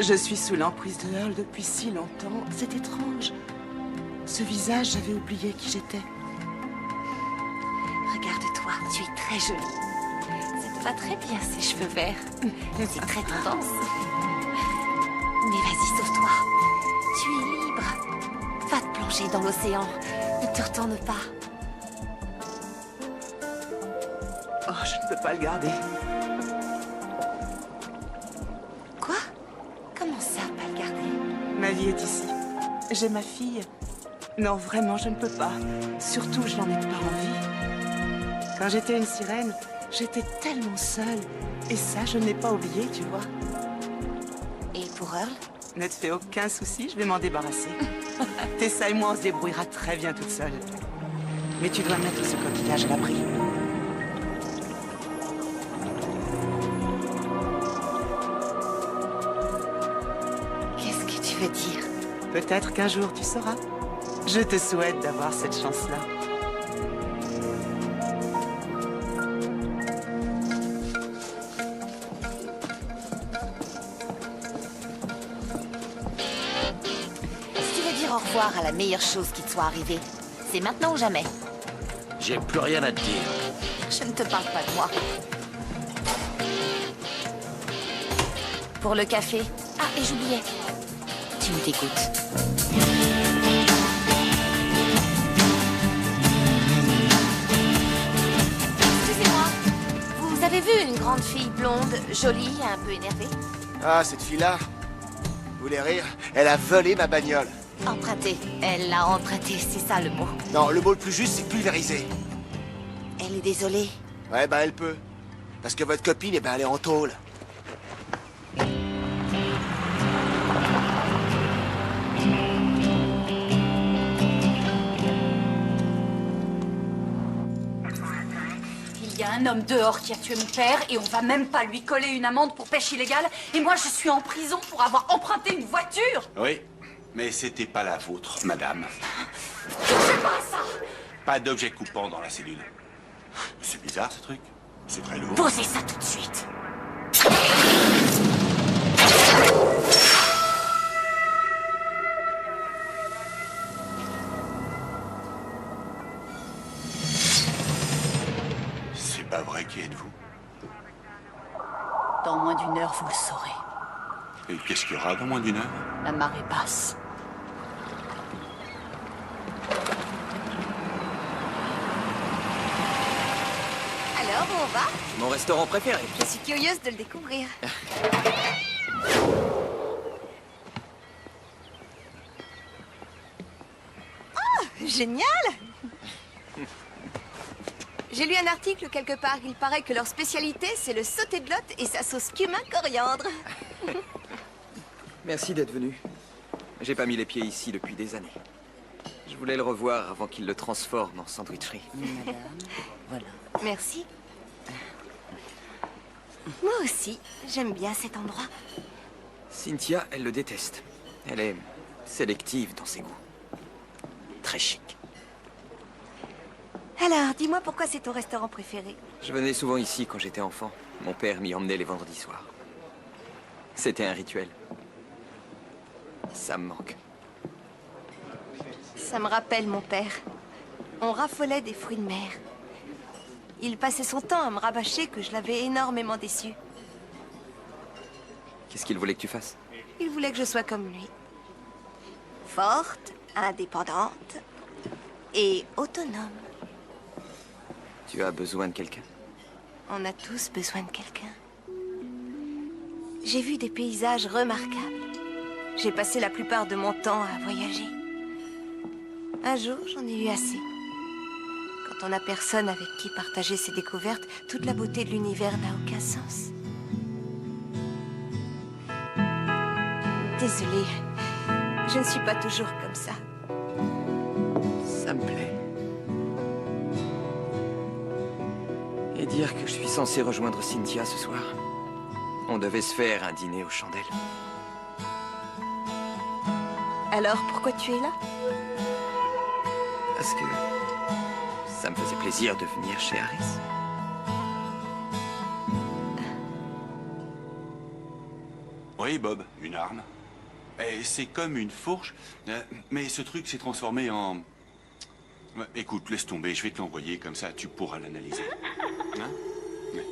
Je suis sous l'emprise de Earl depuis si longtemps. C'est étrange. Ce visage, j'avais oublié qui j'étais. Regarde-toi, tu es très jolie. Ça te va très bien, ces cheveux verts. C'est très tendance. Mais vas-y, sauve-toi. Tu es libre. Va te plonger dans l'océan. Ne te retourne pas. Oh, je ne peux pas le garder. Quoi? Comment ça, pas le garder? Ma vie est ici. J'ai ma fille. Non, vraiment, je ne peux pas. Surtout, je n'en ai pas envie. Quand j'étais une sirène, j'étais tellement seule. Et ça, je ne l'ai pas oublié, tu vois. Et pour Earl? Ne te fais aucun souci, je vais m'en débarrasser. Tessa et moi, on se débrouillera très bien toute seule. Mais tu dois mettre ce coquillage à l'abri. Qu'est-ce que tu veux dire? Peut-être qu'un jour, tu sauras. Je te souhaite d'avoir cette chance-là. Si tu veux dire au revoir à la meilleure chose qui te soit arrivée, c'est maintenant ou jamais. J'ai plus rien à te dire. Je ne te parle pas de moi. Pour le café. Ah, et j'oubliais. Tu me dégoûtes. Excusez-moi. Vous avez vu une grande fille blonde, jolie, un peu énervée? Ah, cette fille-là. Vous voulez rire? Elle a volé ma bagnole. Emprunté. Elle l'a emprunté, c'est ça le mot. Non, le mot le plus juste, c'est pulvérisé. Elle est désolée. Ouais, ben elle peut. Parce que votre copine, eh ben, elle est en tôle. Il y a un homme dehors qui a tué mon père et on va même pas lui coller une amende pour pêche illégale. Et moi, je suis en prison pour avoir emprunté une voiture. Oui, mais c'était pas la vôtre, madame. Touchez pas à ça. Pas d'objet coupant dans la cellule. C'est bizarre, ce truc. C'est très lourd. Posez ça tout de suite. C'est pas vrai, qui êtes-vous? Dans moins d'une heure, vous le saurez. Et qu'est-ce qu'il y aura dans moins d'une heure? La marée basse. Alors, où on va? Mon restaurant préféré. Je suis curieuse de le découvrir. Oh, génial! J'ai lu un article quelque part. Il paraît que leur spécialité, c'est le sauté de l'hôte et sa sauce cumin coriandre. Merci d'être venu. J'ai pas mis les pieds ici depuis des années. Je voulais le revoir avant qu'il le transforme en sandwicherie. Madame, voilà. Merci. Moi aussi, j'aime bien cet endroit. Cynthia, elle le déteste. Elle est sélective dans ses goûts. Très chic. Alors, dis-moi pourquoi c'est ton restaurant préféré. Je venais souvent ici quand j'étais enfant. Mon père m'y emmenait les vendredis soirs. C'était un rituel. Ça me manque. Ça me rappelle mon père. On raffolait des fruits de mer. Il passait son temps à me rabâcher que je l'avais énormément déçu. Qu'est-ce qu'il voulait que tu fasses? Il voulait que je sois comme lui. Forte, indépendante et autonome. Tu as besoin de quelqu'un? On a tous besoin de quelqu'un. J'ai vu des paysages remarquables. J'ai passé la plupart de mon temps à voyager. Un jour, j'en ai eu assez. Quand on n'a personne avec qui partager ses découvertes, toute la beauté de l'univers n'a aucun sens. Désolée, je ne suis pas toujours comme ça. Ça me plaît. Et dire que je suis censé rejoindre Cynthia ce soir. On devait se faire un dîner aux chandelles. Alors, pourquoi tu es là? Parce que ça me faisait plaisir de venir chez Harris. Oui? Oui, Bob, une arme. Et c'est comme une fourche, mais ce truc s'est transformé en... Écoute, laisse tomber, je vais te l'envoyer, comme ça tu pourras l'analyser. Hein? Ouais.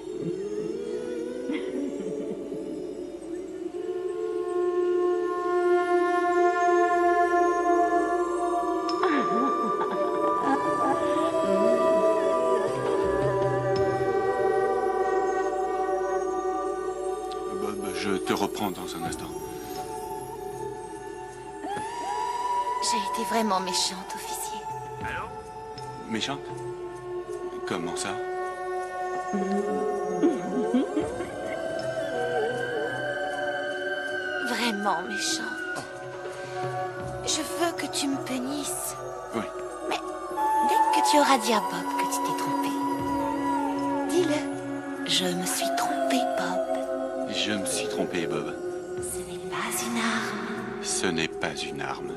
Bob, je te reprends dans un instant. J'ai été vraiment méchante, officier. Méchante? Comment ça? Vraiment méchante. Je veux que tu me punisses. Oui. Mais dès que tu auras dit à Bob que tu t'es trompé, dis-le. Je me suis trompée, Bob. Je me suis trompé, Bob. Ce n'est pas une arme. Ce n'est pas une arme.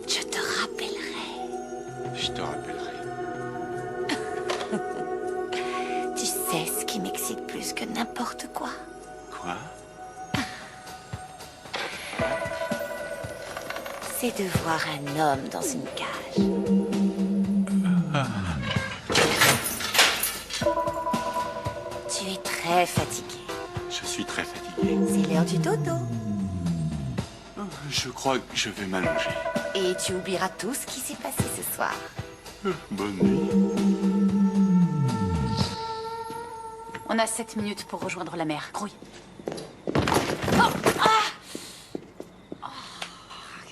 Je te rappellerai. Je te rappellerai. Tu sais ce qui m'excite plus que n'importe quoi? Quoi? C'est de voir un homme dans une cage. Tu es très fatigué. Je suis très fatigué. C'est l'heure du dodo. Je crois que je vais m'allonger. Et tu oublieras tout ce qui s'est passé ce soir. Bonne nuit. On a 7 minutes pour rejoindre la mer. Grouille.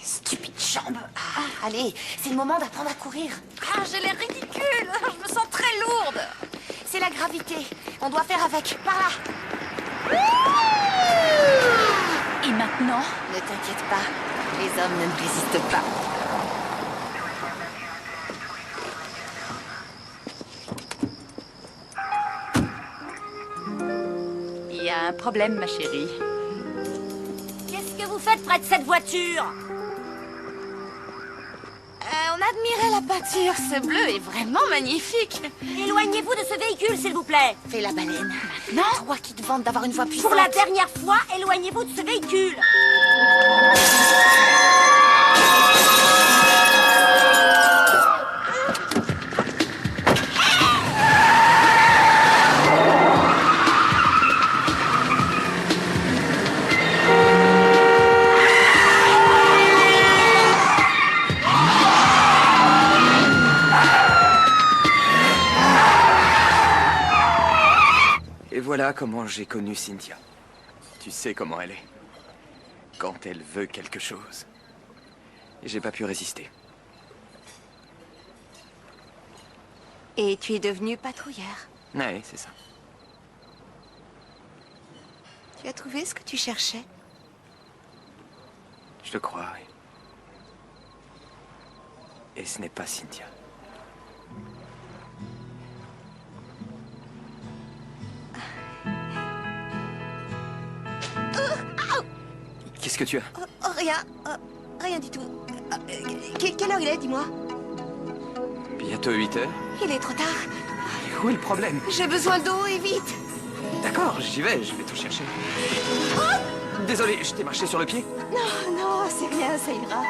Stupide jambe. Allez, c'est le moment d'apprendre à courir. J'ai l'air ridicule. Je me sens très lourde. C'est la gravité. On doit faire avec. Par là. Et maintenant? Ne t'inquiète pas. Les hommes ne me résistent pas. Il y a un problème, ma chérie. Qu'est-ce que vous faites près de cette voiture? On admirait la peinture. Ce bleu est vraiment magnifique. Éloignez-vous de ce véhicule, s'il vous plaît. Fais la baleine. Maintenant, toi qui te vantes d'avoir une voix puissante. Pour la dernière fois, éloignez-vous de ce véhicule. Et voilà comment j'ai connu Cynthia. Tu sais comment elle est. Quand elle veut quelque chose. Et j'ai pas pu résister. Et tu es devenu patrouilleur. Ouais, c'est ça. Tu as trouvé ce que tu cherchais? Je le crois, oui. Et ce n'est pas Cynthia. Qu'est-ce que tu as? Rien. Rien du tout. Quelle heure il est, dis-moi? Bientôt 8 heures. Il est trop tard. Où est le problème? J'ai besoin d'eau et vite. D'accord, j'y vais, je vais tout chercher. Désolé, je t'ai marché sur le pied? Non, c'est rien, ça ira.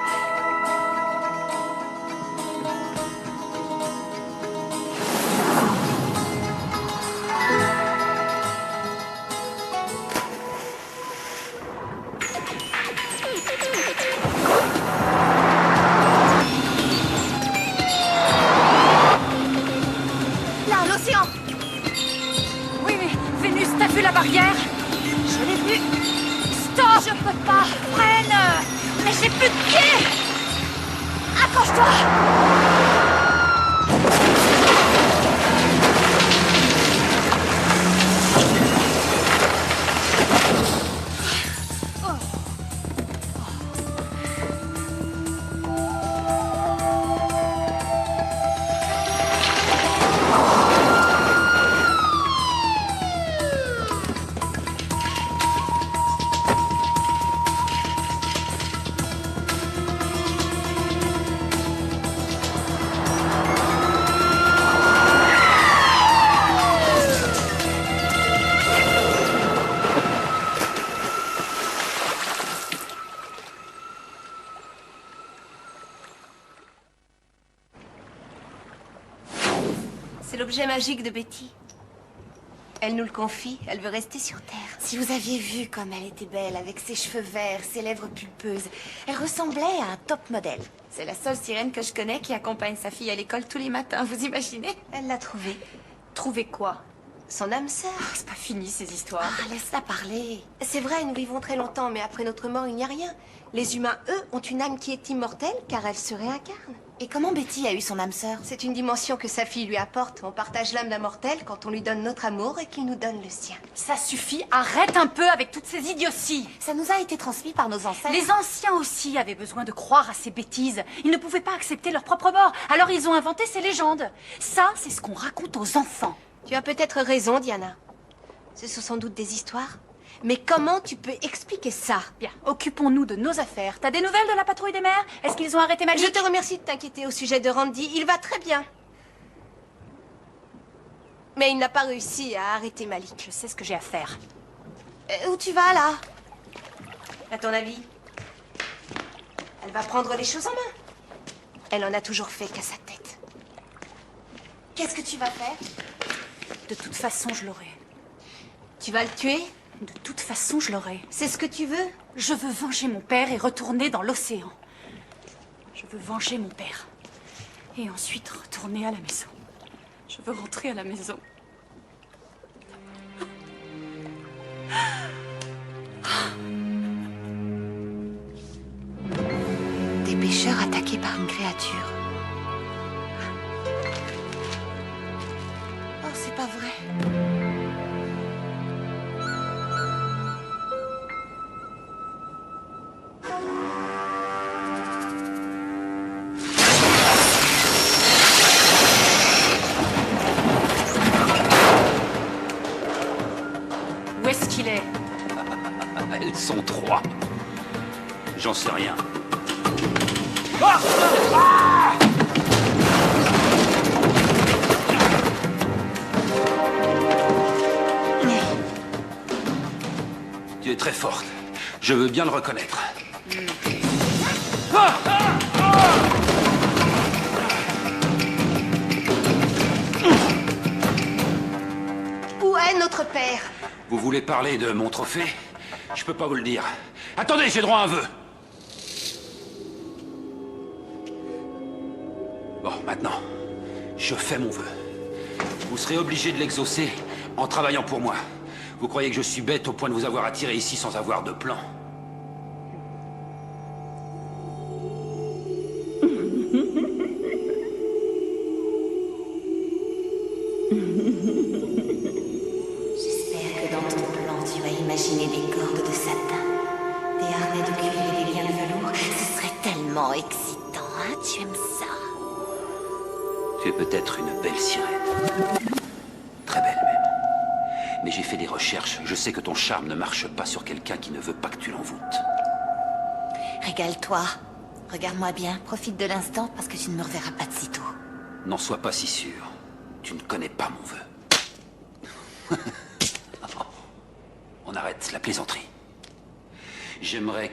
Là, l'océan. Oui, mais Vénus, t'as vu la barrière? Je l'ai vue. Stop! Je peux pas! Freine! Mais j'ai plus de pied! Accroche-toi! C'est l'objet magique de Betty. Elle nous le confie, elle veut rester sur Terre. Si vous aviez vu comme elle était belle, avec ses cheveux verts, ses lèvres pulpeuses, elle ressemblait à un top modèle. C'est la seule sirène que je connais qui accompagne sa fille à l'école tous les matins, vous imaginez? Elle l'a trouvé. Trouvé quoi? Son âme sœur. C'est pas fini ces histoires. Ah, laisse-la parler. C'est vrai, nous vivons très longtemps, mais après notre mort, il n'y a rien. Les humains, eux, ont une âme qui est immortelle, car elle se réincarne. Et comment Betty a eu son âme sœur? C'est une dimension que sa fille lui apporte. On partage l'âme d'un mortel quand on lui donne notre amour et qu'il nous donne le sien. Ça suffit, arrête un peu avec toutes ces idioties. Ça nous a été transmis par nos ancêtres. Les anciens aussi avaient besoin de croire à ces bêtises. Ils ne pouvaient pas accepter leur propre mort, alors ils ont inventé ces légendes. Ça, c'est ce qu'on raconte aux enfants. Tu as peut-être raison, Diana. Ce sont sans doute des histoires. Mais comment tu peux expliquer ça? Bien, occupons-nous de nos affaires. T'as des nouvelles de la patrouille des mers? Est-ce qu'ils ont arrêté Malik? Je te remercie de t'inquiéter au sujet de Randy. Il va très bien. Mais il n'a pas réussi à arrêter Malik. Je sais ce que j'ai à faire. Où tu vas, là? À ton avis? Elle va prendre les choses en main. Elle en a toujours fait qu'à sa tête. Qu'est-ce que tu vas faire? De toute façon, je l'aurai. Tu vas le tuer? De toute façon, je l'aurai. C'est ce que tu veux? Je veux venger mon père et retourner dans l'océan. Je veux venger mon père. Et ensuite retourner à la maison. Je veux rentrer à la maison. Des pêcheurs attaqués par une créature. Oh, c'est pas vrai. Où est-ce qu'il est? Elles sont trois. J'en sais rien. Tu es très forte. Je veux bien le reconnaître. Où est notre père? Vous voulez parler de mon trophée? Je peux pas vous le dire. Attendez, j'ai droit à un vœu. Bon, maintenant, je fais mon vœu. Vous serez obligé de l'exaucer en travaillant pour moi. Vous croyez que je suis bête au point de vous avoir attiré ici sans avoir de plan? J'espère que dans ton plan, tu vas imaginer des cordes de satin, des harnais de cuir et des liens de velours. Ce serait tellement excitant, hein? Tu aimes ça? Tu es peut-être une belle sirène. Très belle même. Mais j'ai fait des recherches. Je sais que ton charme ne marche pas sur quelqu'un qui ne veut pas que tu l'envoûtes. Régale-toi. Regarde-moi bien. Profite de l'instant parce que tu ne me reverras pas de sitôt. N'en sois pas si sûr. Tu ne connais pas mon vœu. On arrête la plaisanterie. J'aimerais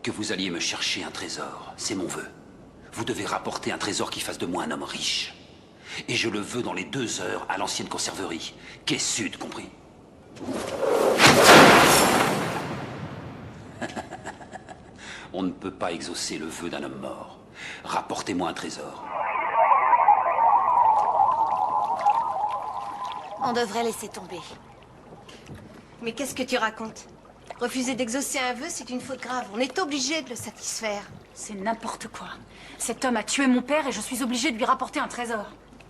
que vous alliez me chercher un trésor. C'est mon vœu. Vous devez rapporter un trésor qui fasse de moi un homme riche. Et je le veux dans les 2 heures à l'ancienne conserverie. Quai Sud, compris? On ne peut pas exaucer le vœu d'un homme mort. Rapportez-moi un trésor. On devrait laisser tomber. Mais qu'est-ce que tu racontes? Refuser d'exaucer un vœu, c'est une faute grave. On est obligé de le satisfaire. C'est n'importe quoi. Cet homme a tué mon père et je suis obligée de lui rapporter un trésor.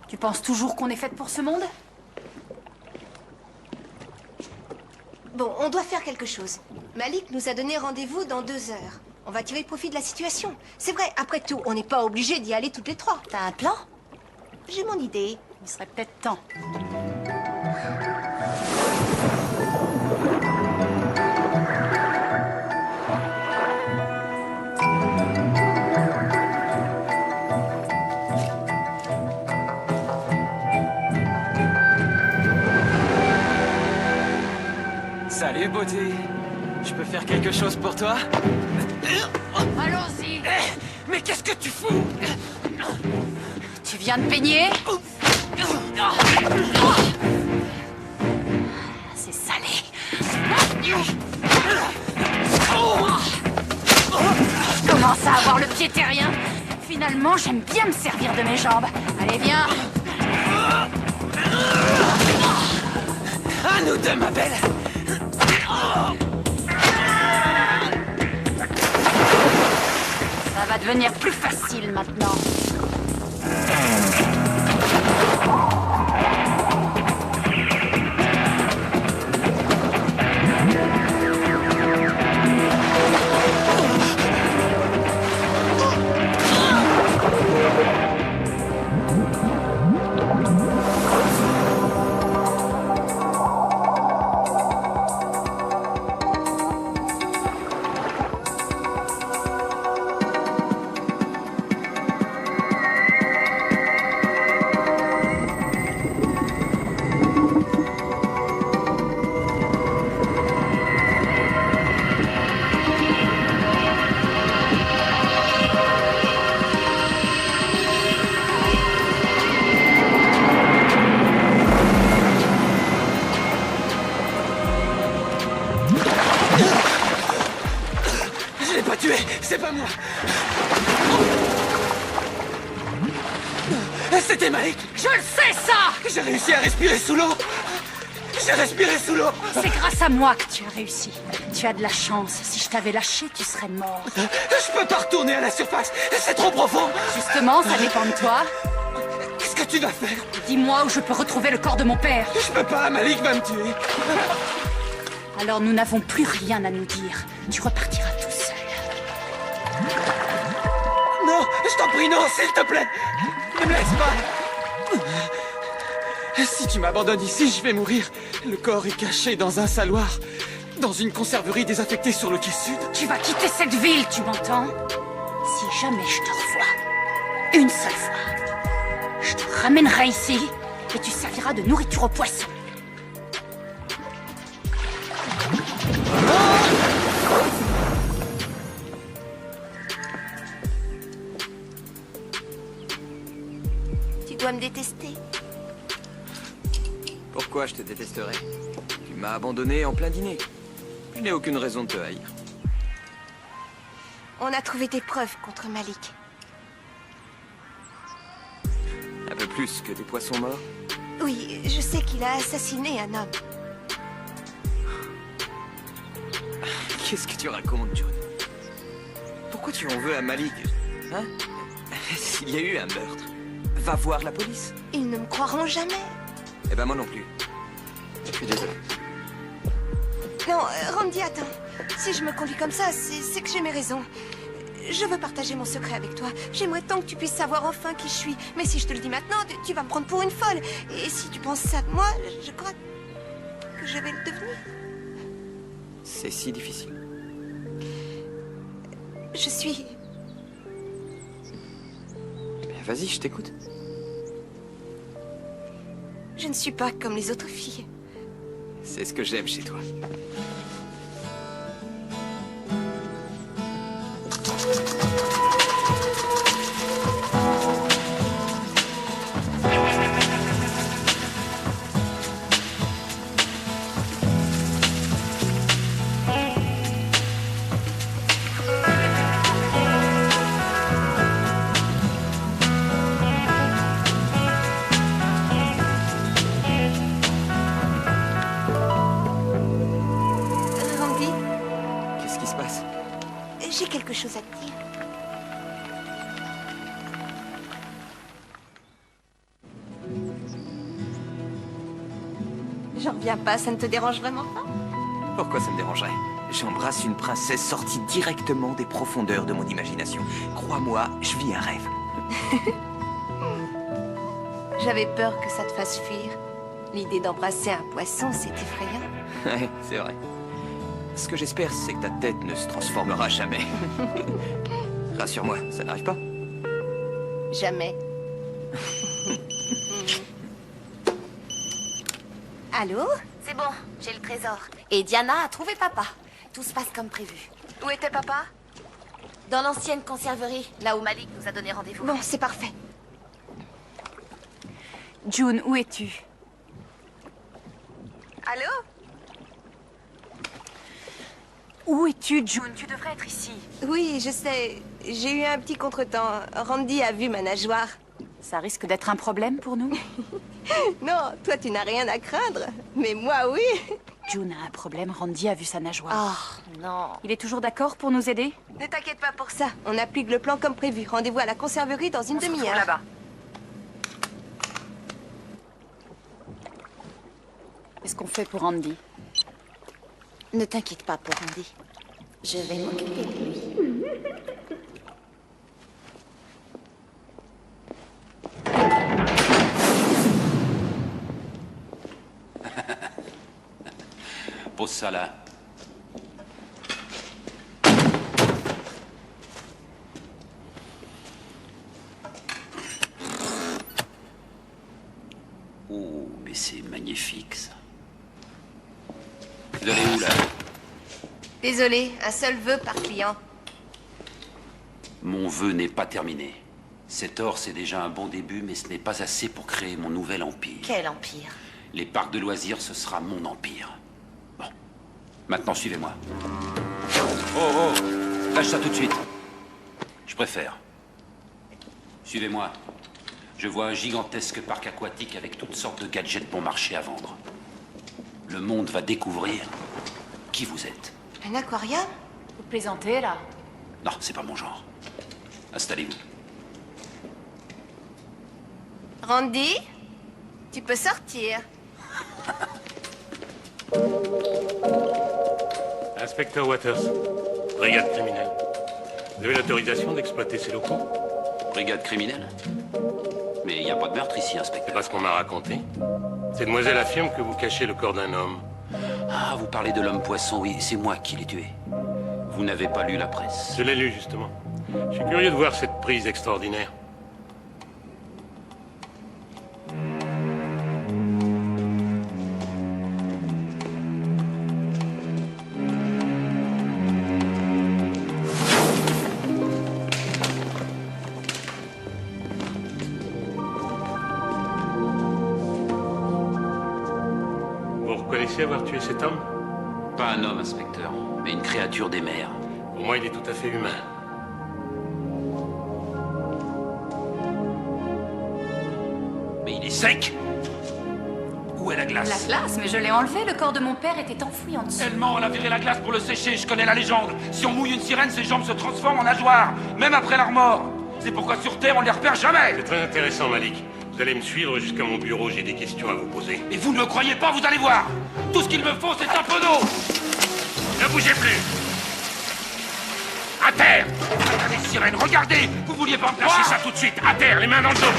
Tu penses toujours qu'on est faite pour ce monde? Bon, on doit faire quelque chose. Malik nous a donné rendez-vous dans 2 heures. On va tirer profit de la situation. C'est vrai, après tout, on n'est pas obligé d'y aller toutes les 3. T'as un plan? J'ai mon idée. Il serait peut-être temps. Salut, beauté. Je peux faire quelque chose pour toi? Allons-y. Mais qu'est-ce que tu fous? Tu viens de baigner? C'est salé. Je commence à avoir le pied terrien. Finalement, j'aime bien me servir de mes jambes. Allez, viens. À nous deux, ma belle. Ça va devenir plus facile maintenant. C'est pas moi. C'était Malik. Je le sais, ça. J'ai réussi à respirer sous l'eau. J'ai respiré sous l'eau. C'est grâce à moi que tu as réussi. Tu as de la chance. Si je t'avais lâché, tu serais mort. Je peux pas retourner à la surface. C'est trop profond. Justement, ça dépend de toi. Qu'est-ce que tu vas faire? Dis-moi où je peux retrouver le corps de mon père. Je peux pas, Malik va me tuer. Alors nous n'avons plus rien à nous dire. Tu repartiras tout seul. Non, je t'en prie, non, s'il te plaît. Ne me laisse pas. Si tu m'abandonnes ici, je vais mourir. Le corps est caché dans un saloir, dans une conserverie désaffectée sur le quai sud. Tu vas quitter cette ville, tu m'entends? Si jamais je te revois, une seule fois, je te ramènerai ici et tu serviras de nourriture aux poissons. Tu dois me détester. Pourquoi je te détesterais? Tu m'as abandonné en plein dîner. Je n'ai aucune raison de te haïr. On a trouvé des preuves contre Malik. Un peu plus que des poissons morts? Oui, je sais qu'il a assassiné un homme. Qu'est-ce que tu racontes, June? Pourquoi tu en veux à Malik? Hein? S'il y a eu un meurtre, va voir la police. Ils ne me croiront jamais. Eh ben moi non plus. Je suis désolé. Non, Randy, attends. Si je me conduis comme ça, c'est que j'ai mes raisons. Je veux partager mon secret avec toi. J'aimerais tant que tu puisses savoir enfin qui je suis. Mais si je te le dis maintenant, tu vas me prendre pour une folle. Et si tu penses ça de moi, je crois que je vais le devenir. C'est si difficile. Je suis... Bien, vas-y, je t'écoute. Je ne suis pas comme les autres filles. C'est ce que j'aime chez toi. J'ai quelque chose à te dire. J'en reviens pas, ça ne te dérange vraiment pas? Pourquoi ça me dérangerait? J'embrasse une princesse sortie directement des profondeurs de mon imagination. Crois-moi, je vis un rêve. J'avais peur que ça te fasse fuir. L'idée d'embrasser un poisson, c'est effrayant. Ouais, c'est vrai. Ce que j'espère, c'est que ta tête ne se transformera jamais. Rassure-moi, ça n'arrive pas? Jamais. Allô? C'est bon, j'ai le trésor. Et Diana a trouvé papa. Tout se passe comme prévu. Où était papa? Dans l'ancienne conserverie, là où Malik nous a donné rendez-vous. Bon, c'est parfait. June, où es-tu? Allô? Où es-tu, June? Tu devrais être ici. Oui, je sais. J'ai eu un petit contretemps. Randy a vu ma nageoire. Ça risque d'être un problème pour nous? Non, toi tu n'as rien à craindre. Mais moi, oui. June a un problème, Randy a vu sa nageoire. Oh, non. Il est toujours d'accord pour nous aider? Ne t'inquiète pas pour ça. On applique le plan comme prévu. Rendez-vous à la conserverie dans une demi-heure. Là-bas. Qu'est-ce qu'on fait pour Randy? Ne t'inquiète pas pour Randy. Je vais m'occuper de lui. Pose ça là. Oh, mais c'est magnifique ça. Vous allez où là? Désolé, un seul vœu par client. Mon vœu n'est pas terminé. Cet or, c'est déjà un bon début, mais ce n'est pas assez pour créer mon nouvel empire. Quel empire? Les parcs de loisirs, ce sera mon empire. Bon. Maintenant, suivez-moi. Oh, oh! Lâche ça tout de suite. Je préfère. Suivez-moi. Je vois un gigantesque parc aquatique avec toutes sortes de gadgets bon marché à vendre. Le monde va découvrir qui vous êtes. Un aquarium? Vous plaisantez, là? Non, c'est pas mon genre. Installez-vous. Randy, tu peux sortir. Inspecteur Waters, brigade criminelle. Vous avez l'autorisation d'exploiter ces locaux? Brigade criminelle? Mais il n'y a pas de meurtre ici, inspecteur. C'est pas ce qu'on m'a raconté. Cette demoiselle affirme que vous cachez le corps d'un homme. Ah, vous parlez de l'homme poisson, oui, c'est moi qui l'ai tué. Vous n'avez pas lu la presse? Je l'ai lu, justement. Je suis curieux de voir cette prise extraordinaire. Vous reconnaissez avoir tué cet homme? Pas un homme, inspecteur, mais une créature des mers. Pour moi, il est tout à fait humain. Mais il est sec! Où est la glace? La glace? Mais je l'ai enlevé, le corps de mon père était enfoui en dessous. Elle ment, elle a viré la glace pour le sécher, je connais la légende. Si on mouille une sirène, ses jambes se transforment en nageoires, même après la remords. C'est pourquoi sur Terre, on ne les repère jamais. C'est très intéressant, Malik. Vous allez me suivre jusqu'à mon bureau, j'ai des questions à vous poser. Et vous ne me croyez pas, vous allez voir. Tout ce qu'il me faut, c'est un peu d'eau. Ne bougez plus! À terre! Regardez, sirène, regardez! Vous vouliez pas me croire? Lâchez ça tout de suite! À terre, les mains dans le dos!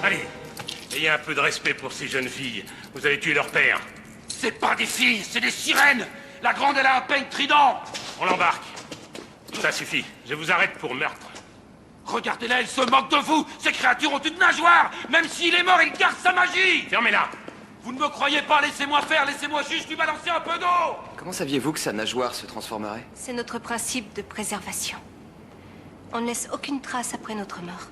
Allez, ayez un peu de respect pour ces jeunes filles. Vous avez tué leur père. C'est pas des filles, c'est des sirènes! La grande, elle a un peigne trident! On l'embarque. Ça suffit. Je vous arrête pour meurtre. Regardez-la, elle se moque de vous! Ces créatures ont une nageoire! Même s'il est mort, il garde sa magie! Fermez-la! Vous ne me croyez pas, laissez-moi faire, laissez-moi juste lui balancer un peu d'eau! Comment saviez-vous que sa nageoire se transformerait? C'est notre principe de préservation. On ne laisse aucune trace après notre mort.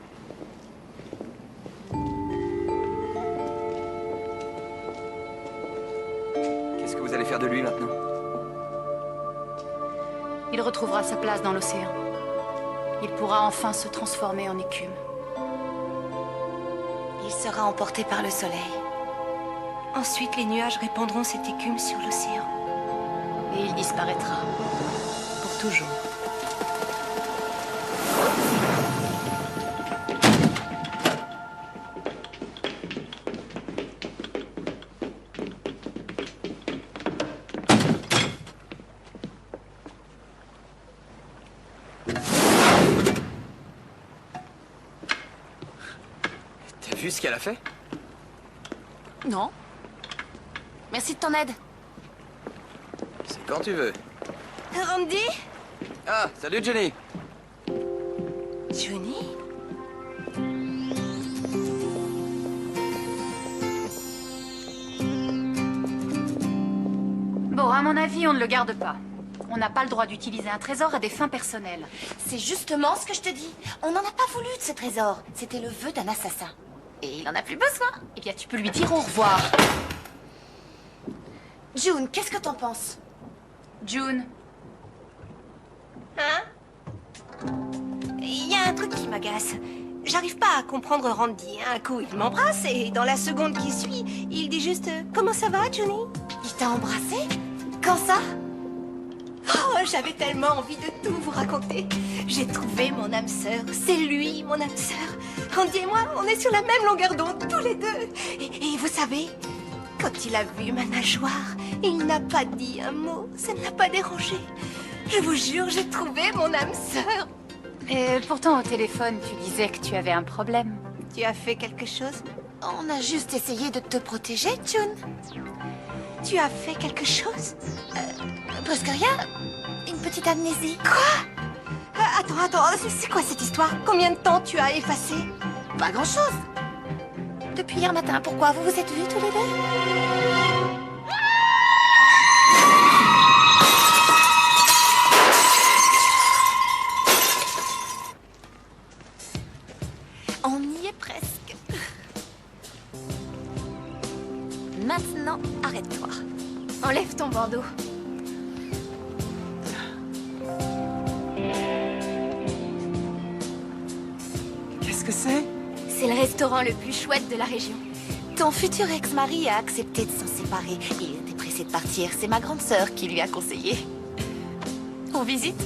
Qu'est-ce que vous allez faire de lui maintenant? Il retrouvera sa place dans l'océan. Il pourra enfin se transformer en écume. Il sera emporté par le soleil. Ensuite, les nuages répandront cette écume sur l'océan. Et il disparaîtra. Pour toujours. T'as vu ce qu'elle a fait? Non. Merci de ton aide. C'est quand tu veux. Randy? Ah, salut Jenny. Johnny? Bon, à mon avis, on ne le garde pas. On n'a pas le droit d'utiliser un trésor à des fins personnelles. C'est justement ce que je te dis. On n'en a pas voulu de ce trésor. C'était le vœu d'un assassin. Et il en a plus besoin. Eh bien, tu peux lui dire au revoir. June, qu'est-ce que t'en penses? June. Hein? Il y a un truc qui m'agace. J'arrive pas à comprendre Randy. Un coup, il m'embrasse et dans la seconde qui suit, il dit juste « Comment ça va, Johnny ?» Il t'a embrassé? Quand ça? Oh, j'avais tellement envie de tout vous raconter. J'ai trouvé mon âme sœur. C'est lui, mon âme sœur. Randy et moi, on est sur la même longueur d'onde, tous les deux. Et vous savez, quand il a vu ma nageoire, il n'a pas dit un mot. Ça ne l'a pas dérangé. Je vous jure, j'ai trouvé mon âme sœur. Et pourtant, au téléphone, tu disais que tu avais un problème. Tu as fait quelque chose? On a juste essayé de te protéger, June. Tu as fait quelque chose? Presque rien. Une petite amnésie. Quoi? Attends, c'est quoi cette histoire? Combien de temps tu as effacé? Pas grand-chose. Depuis hier matin, pourquoi vous vous êtes vus tous les deux? On y est presque. Maintenant, arrête-toi. Enlève ton bandeau. Qu'est-ce que c'est? C'est le restaurant le plus chouette de la région. Ton futur ex-mari a accepté de s'en séparer. Il était pressé de partir. C'est ma grande sœur qui lui a conseillé. On visite?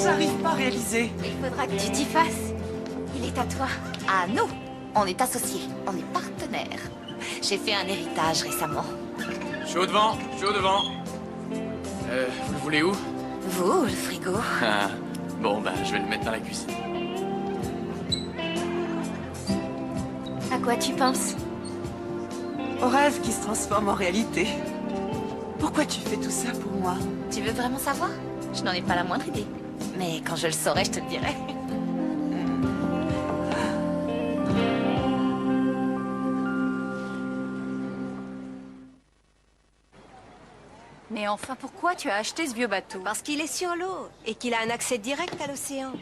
J'arrive pas à réaliser. Il faudra que tu t'y fasses. Il est à toi. Ah, nous, on est associés. On est partenaires. J'ai fait un héritage récemment. Je suis au devant, vous le voulez où? Vous, le frigo? Ah, bon, bah, je vais le mettre dans la cuisine. À quoi tu penses? Au rêve qui se transforme en réalité. Pourquoi tu fais tout ça pour moi? Tu veux vraiment savoir? Je n'en ai pas la moindre idée. Mais quand je le saurai, je te le dirai. Mais enfin, pourquoi tu as acheté ce vieux bateau? Parce qu'il est sur l'eau et qu'il a un accès direct à l'océan.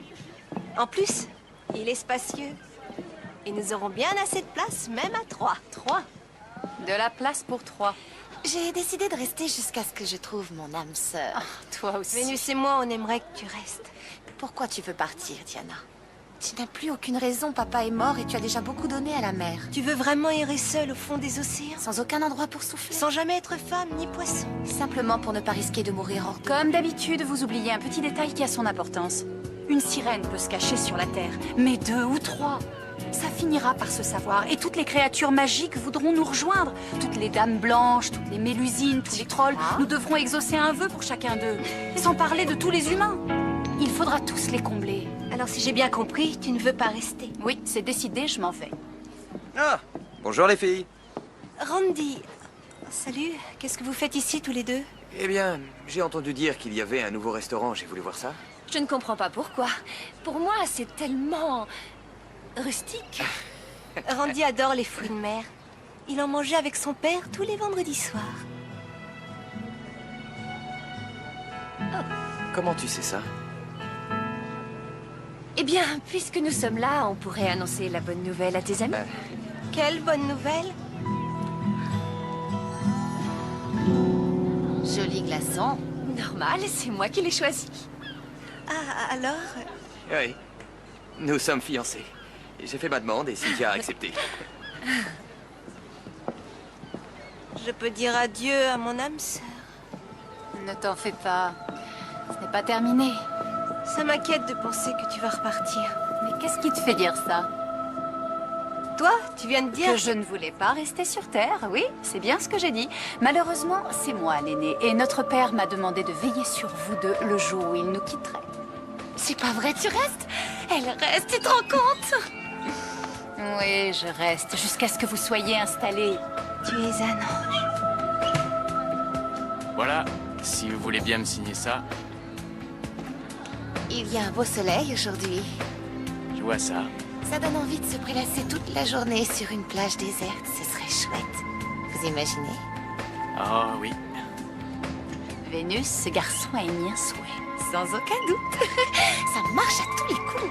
En plus, il est spacieux. Et nous aurons bien assez de place, même à 3. 3? De la place pour 3. J'ai décidé de rester jusqu'à ce que je trouve mon âme sœur. Ah, toi aussi. Vénus et moi, on aimerait que tu restes. Pourquoi tu veux partir, Diana? Tu n'as plus aucune raison, papa est mort et tu as déjà beaucoup donné à la mer. Tu veux vraiment errer seule au fond des océans? Sans aucun endroit pour souffler? Sans jamais être femme ni poisson? Simplement pour ne pas risquer de mourir en route. Comme d'habitude, vous oubliez un petit détail qui a son importance. Une sirène peut se cacher sur la Terre, mais 2 ou 3. Ça finira par se savoir, et toutes les créatures magiques voudront nous rejoindre. Toutes les dames blanches, toutes les mélusines, tous les trolls. Nous devrons exaucer un vœu pour chacun d'eux. Sans parler de tous les humains. Il faudra tous les combler. Alors si j'ai bien compris, tu ne veux pas rester? Oui, c'est décidé, je m'en vais. Ah, bonjour les filles. Randy, salut, qu'est-ce que vous faites ici tous les deux? Eh bien, j'ai entendu dire qu'il y avait un nouveau restaurant, j'ai voulu voir ça. Je ne comprends pas pourquoi. Pour moi, c'est tellement... rustique. Randy adore les fruits de mer. Il en mangeait avec son père tous les vendredis soirs. Comment tu sais ça? Eh bien, puisque nous sommes là, on pourrait annoncer la bonne nouvelle à tes amis. Quelle bonne nouvelle? Joli glaçon. Normal, c'est moi qui l'ai choisi. Ah, alors? Oui, nous sommes fiancés. J'ai fait ma demande et Cynthia a accepté. Je peux dire adieu à mon âme sœur. Ne t'en fais pas. Ce n'est pas terminé. Ça m'inquiète de penser que tu vas repartir. Mais qu'est-ce qui te fait dire ça? Toi, tu viens de dire... Que je ne voulais pas rester sur Terre, oui, c'est bien ce que j'ai dit. Malheureusement, c'est moi l'aîné, et notre père m'a demandé de veiller sur vous deux le jour où il nous quitterait. C'est pas vrai, tu restes? Elle reste, tu te rends compte? Oui, je reste, jusqu'à ce que vous soyez installés. Tu es un ange. Voilà, si vous voulez bien me signer ça. Il y a un beau soleil aujourd'hui. Je vois ça. Ça Ça donne envie de se prélasser toute la journée sur une plage déserte. Ce serait chouette. Vous imaginez? Oh oui. Vénus, ce garçon a émis un souhait. Sans aucun doute. Ça marche à tous les coups.